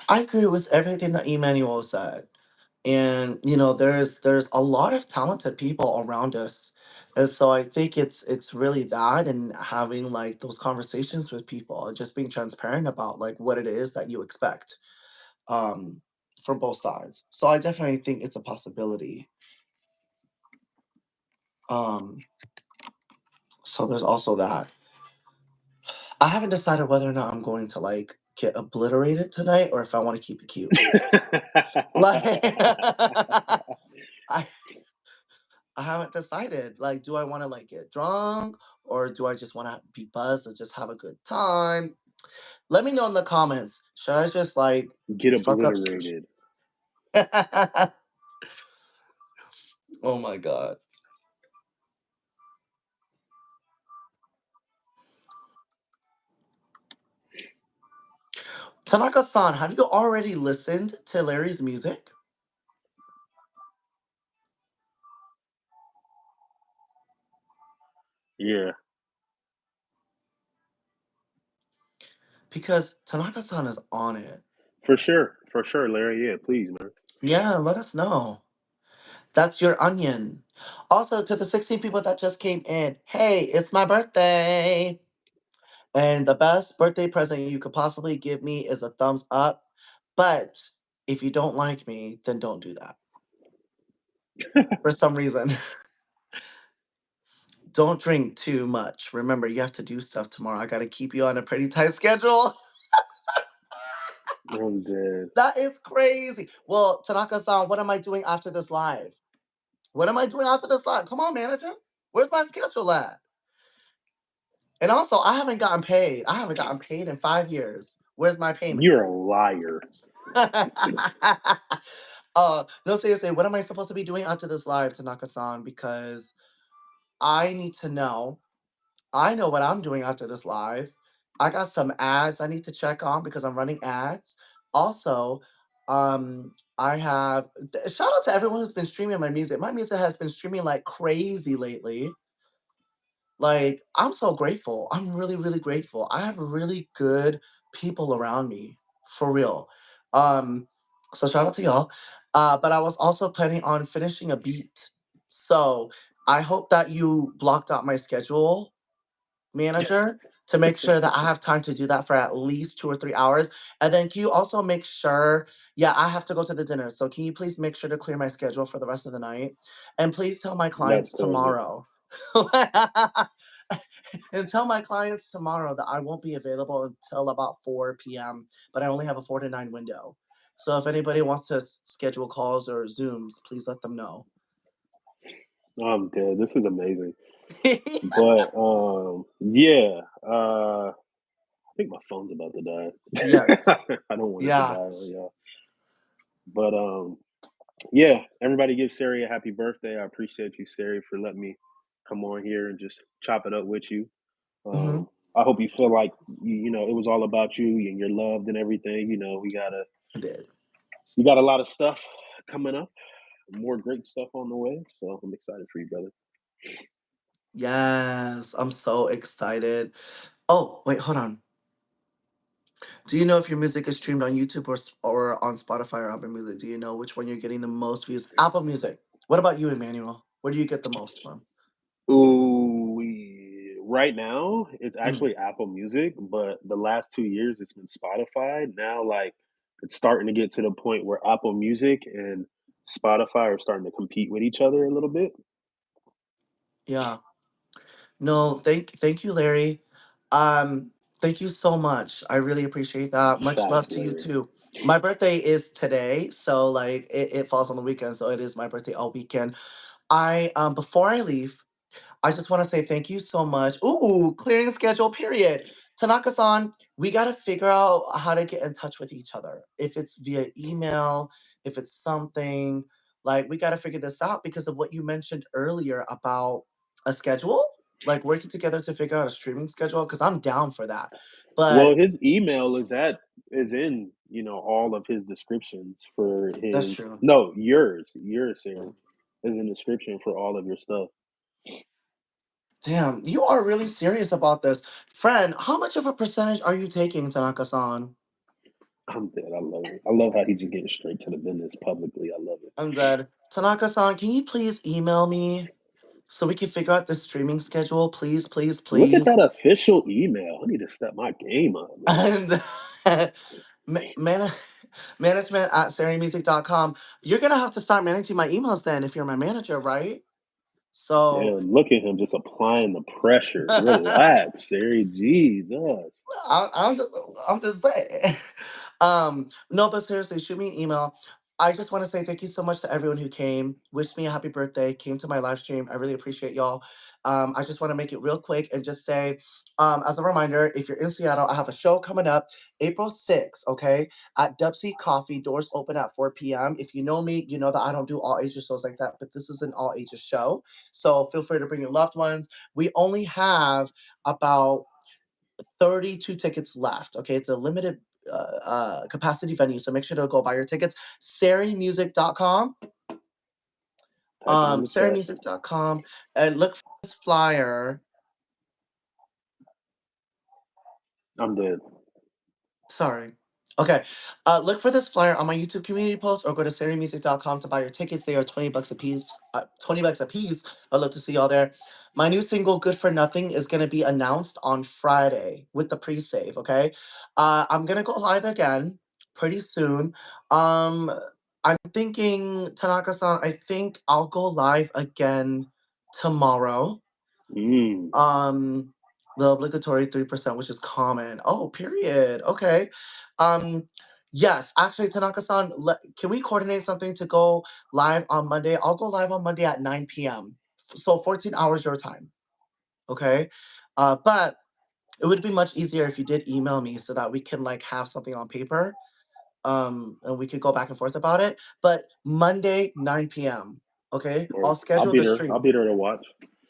I agree with everything that Emmanuel said. And there's a lot of talented people around us. And so I think it's really that and having like those conversations with people and just being transparent about like what it is that you expect um from both sides. So I definitely think it's a possibility. Um so there's also that. I haven't decided whether or not I'm going to like get obliterated tonight or if I want to keep it cute. Like I I haven't decided. Like, do I want to like get drunk or do I just want to be buzzed and just have a good time? Let me know in the comments. Should I just like Get fuck up some shit? obliterated. Oh my god. Tanaka-san, have you already listened to Larry's music? Yeah, Because Tanaka-san is on it. for sure, Larry. Yeah, please, man. Yeah, let us know. That's your onion. Also, to the 16 people that just came in, hey, it's my birthday. And the best birthday present you could possibly give me is a thumbs up. But if you don't like me, then don't do that. For some reason. Don't drink too much. Remember, you have to do stuff tomorrow. I got to keep you on a pretty tight schedule. I'm dead. That is crazy. Well, Tanaka-san, what am I doing after this live? What am I doing after this live? Come on, manager. Where's my schedule at? And also, I haven't gotten paid. I haven't gotten paid in 5 years. Where's my payment? You're a liar. No, seriously, what am I supposed to be doing after this live, Tanaka-san? Because I need to know. I know what I'm doing after this live. I got some ads I need to check on because I'm running ads. Also, I have shout out to everyone who's been streaming my music. My music has been streaming like crazy lately. Like, I'm so grateful. I'm really, really grateful. I have really good people around me, for real. Um, so shout out to y'all. But I was also planning on finishing a beat. So I hope that you blocked out my schedule, manager, to make sure that I have time to do that for at least 2 or 3 hours. And then can you also make sure, yeah, I have to go to the dinner. So can you please make sure to clear my schedule for the rest of the night? And please tell my That's clients cool, man. tomorrow. And tell my clients tomorrow that I won't be available until about 4 p.m., but I only have a 4 to 9 window. So if anybody wants to schedule calls or Zooms, please let them know. I'm dead. This is amazing. But yeah. I think my phone's about to Yes. die. I don't want it to Yeah. die on y'all. But yeah, everybody give Sarey a happy birthday. I appreciate you, Sarey, for letting me come on here and just chop it up with you. Hmm. I hope you feel like you know it was all about you and you're loved and everything. You know, I did. we got a lot of stuff coming up, more great stuff on the way. So I'm excited for you, brother. Yes. I'm so excited. Oh, wait, hold on. Do you know if your music is streamed on YouTube or on Spotify or Apple Music? Do you know which one you're getting the most views? Apple Music. What about you, Emmanuel? Where do you get the most from? Right now it's Mm. actually Apple Music, but the last 2 years it's been Spotify. Now, like it's starting to get to the point where Apple Music and Spotify are starting to compete with each other a little bit. Yeah. No, thank you, Larry. Um, thank you so much. I really appreciate that. Much love Facts, to you Larry. too. My birthday is today, so like it falls on the weekend, so it is my birthday all weekend. I before I leave, I just want to say thank you so much. Ooh, clearing schedule, period. Tanaka-san, we got to figure out how to get in touch with each other. If it's via email, if it's something, like we got to figure this out because of what you mentioned earlier about a schedule, like working together to figure out a streaming schedule, because I'm down for that. Well, But his email is in, you know, all of his descriptions for that's his true. no, yours, Sarah, is in the description for all of your stuff. Damn, you are really serious about this. Friend, how much of a percentage are you taking, Tanaka-san? I'm dead. I love it. I love how he just getting straight to the business publicly. I love it. I'm dead. Tanaka-san, can you please email me so we can figure out the streaming schedule, please, please, Look at that please? official email. I need to step my game up, man. And ma- man- management at SareyMusic.com. You're gonna have to start managing my emails then if you're my manager, right? So Damn, look at him just applying the pressure. Relax, Siri. Jesus. I'm just, I'm just saying. No, but seriously, shoot me an email. I just want to say thank you so much to everyone who came, wished me a happy birthday, came to my live stream. I really appreciate y'all. I just want to make it real quick and just say, as a reminder, if you're in Seattle, I have a show coming up April 6th, okay, at Dubsy Coffee. Doors open at 4 p.m. If you know me, you know that I don't do all ages shows like that, but this is an all ages show. So feel free to bring your loved ones. We only have about 32 tickets left. Okay, it's a limited capacity venue. So make sure to go buy your tickets. Sareymusic.com. Sareymusic.com, and look for this flyer. I'm dead. Sorry. Okay. Look for this flyer on my YouTube community post or go to sareymusic.com to buy your tickets. They are $20 a piece. $20 a piece. I'd love to see y'all there. My new single, Good for Nothing, is going to be announced on Friday with the pre-save, okay? I'm going to go live again pretty soon. I'm thinking, Tanaka-san, I think I'll go live again tomorrow. The obligatory 3%, which is common. Oh, period. Okay. Yes, actually, Tanaka-san, can we coordinate something to go live on Monday? I'll go live on Monday at 9 p.m. So 14 hours your time. Okay. But it would be much easier if you did email me so that we can like have something on paper. And we could go back and forth about it. But Monday, 9 p.m. Okay. I'll schedule the stream. I'll be there to watch.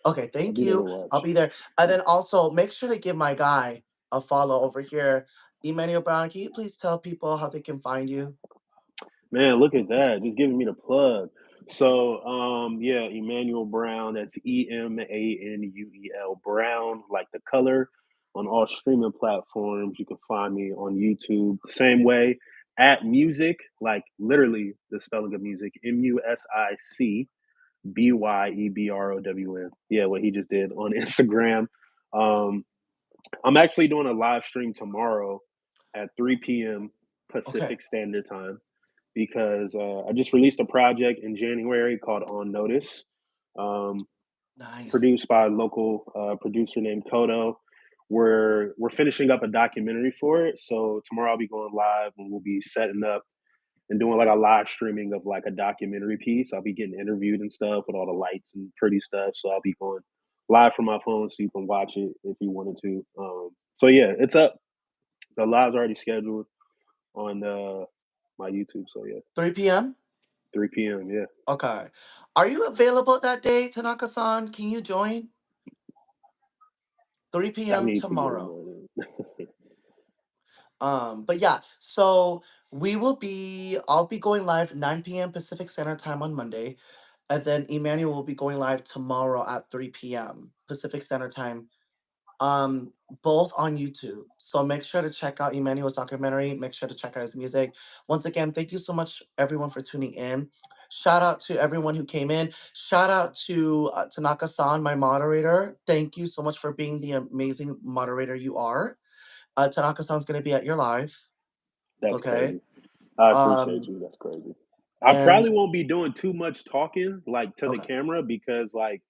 Okay, thank you. I'll be there. And then also make sure to give my guy a follow over here. Emmanuel Brown, can you please tell people how they can find you? Man, look at that. Just giving me the plug. So, yeah, Emmanuel Brown, that's Emanuel Brown, like the color, on all streaming platforms. You can find me on YouTube the same way at music, like literally the spelling of music, MUSICBYEBROWN. Yeah, what he just did on Instagram. I'm actually doing a live stream tomorrow at 3 p.m. Pacific Standard Time because I just released a project in January called On Notice, Nice. produced by a local producer named Kodo. We're finishing up a documentary for it, so tomorrow I'll be going live and we'll be setting up and doing like a live streaming of like a documentary piece. I'll be getting interviewed and stuff with all the lights and pretty stuff. So I'll be going live from my phone so you can watch it if you wanted to. So yeah, it's up. The live's already scheduled on my YouTube. So yeah, 3 p.m.? 3 p.m. Yeah. Okay. Are you available that day, Tanaka-san? Can you join? 3 I p.m. need to get tomorrow. on But yeah, so I'll be going live 9 p.m. Pacific Standard Time on Monday. And then Emmanuel will be going live tomorrow at 3 p.m. Pacific Standard Time. Both on YouTube. So make sure to check out Emmanuel's documentary. Make sure to check out his music. Once again, thank you so much, everyone, for tuning in. Shout out to everyone who came in. Shout out to Tanaka-san, my moderator. Thank you so much for being the amazing moderator you are. Tanaka-san's going to be at your live. That's Okay. crazy. I appreciate you. That's crazy. I probably won't be doing too much talking like to the camera because like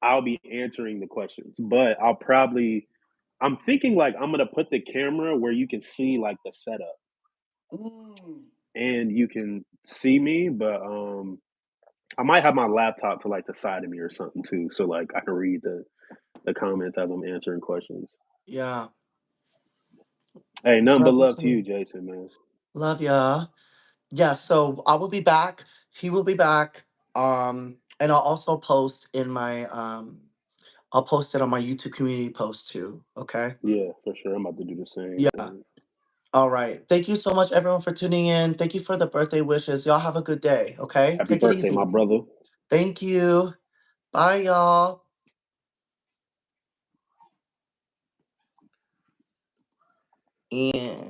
I'll be answering the questions, but I'm thinking like I'm gonna put the camera where you can see like the setup and you can see me, but I might have my laptop to like the side of me or something too, so like I can read the comments as I'm answering questions. Yeah. Hey, nothing but love to you, Jason, man. Love ya. Yeah, so I will be back. He will be back. And I'll also post in my I'll post it on my YouTube community post too. Okay. Yeah, for sure. I'm about to do the same. Yeah. Thing. All right. Thank you so much, everyone, for tuning in. Thank you for the birthday wishes. Y'all have a good day. Okay. Happy Take birthday, it easy, my brother. Thank you. Bye, y'all. And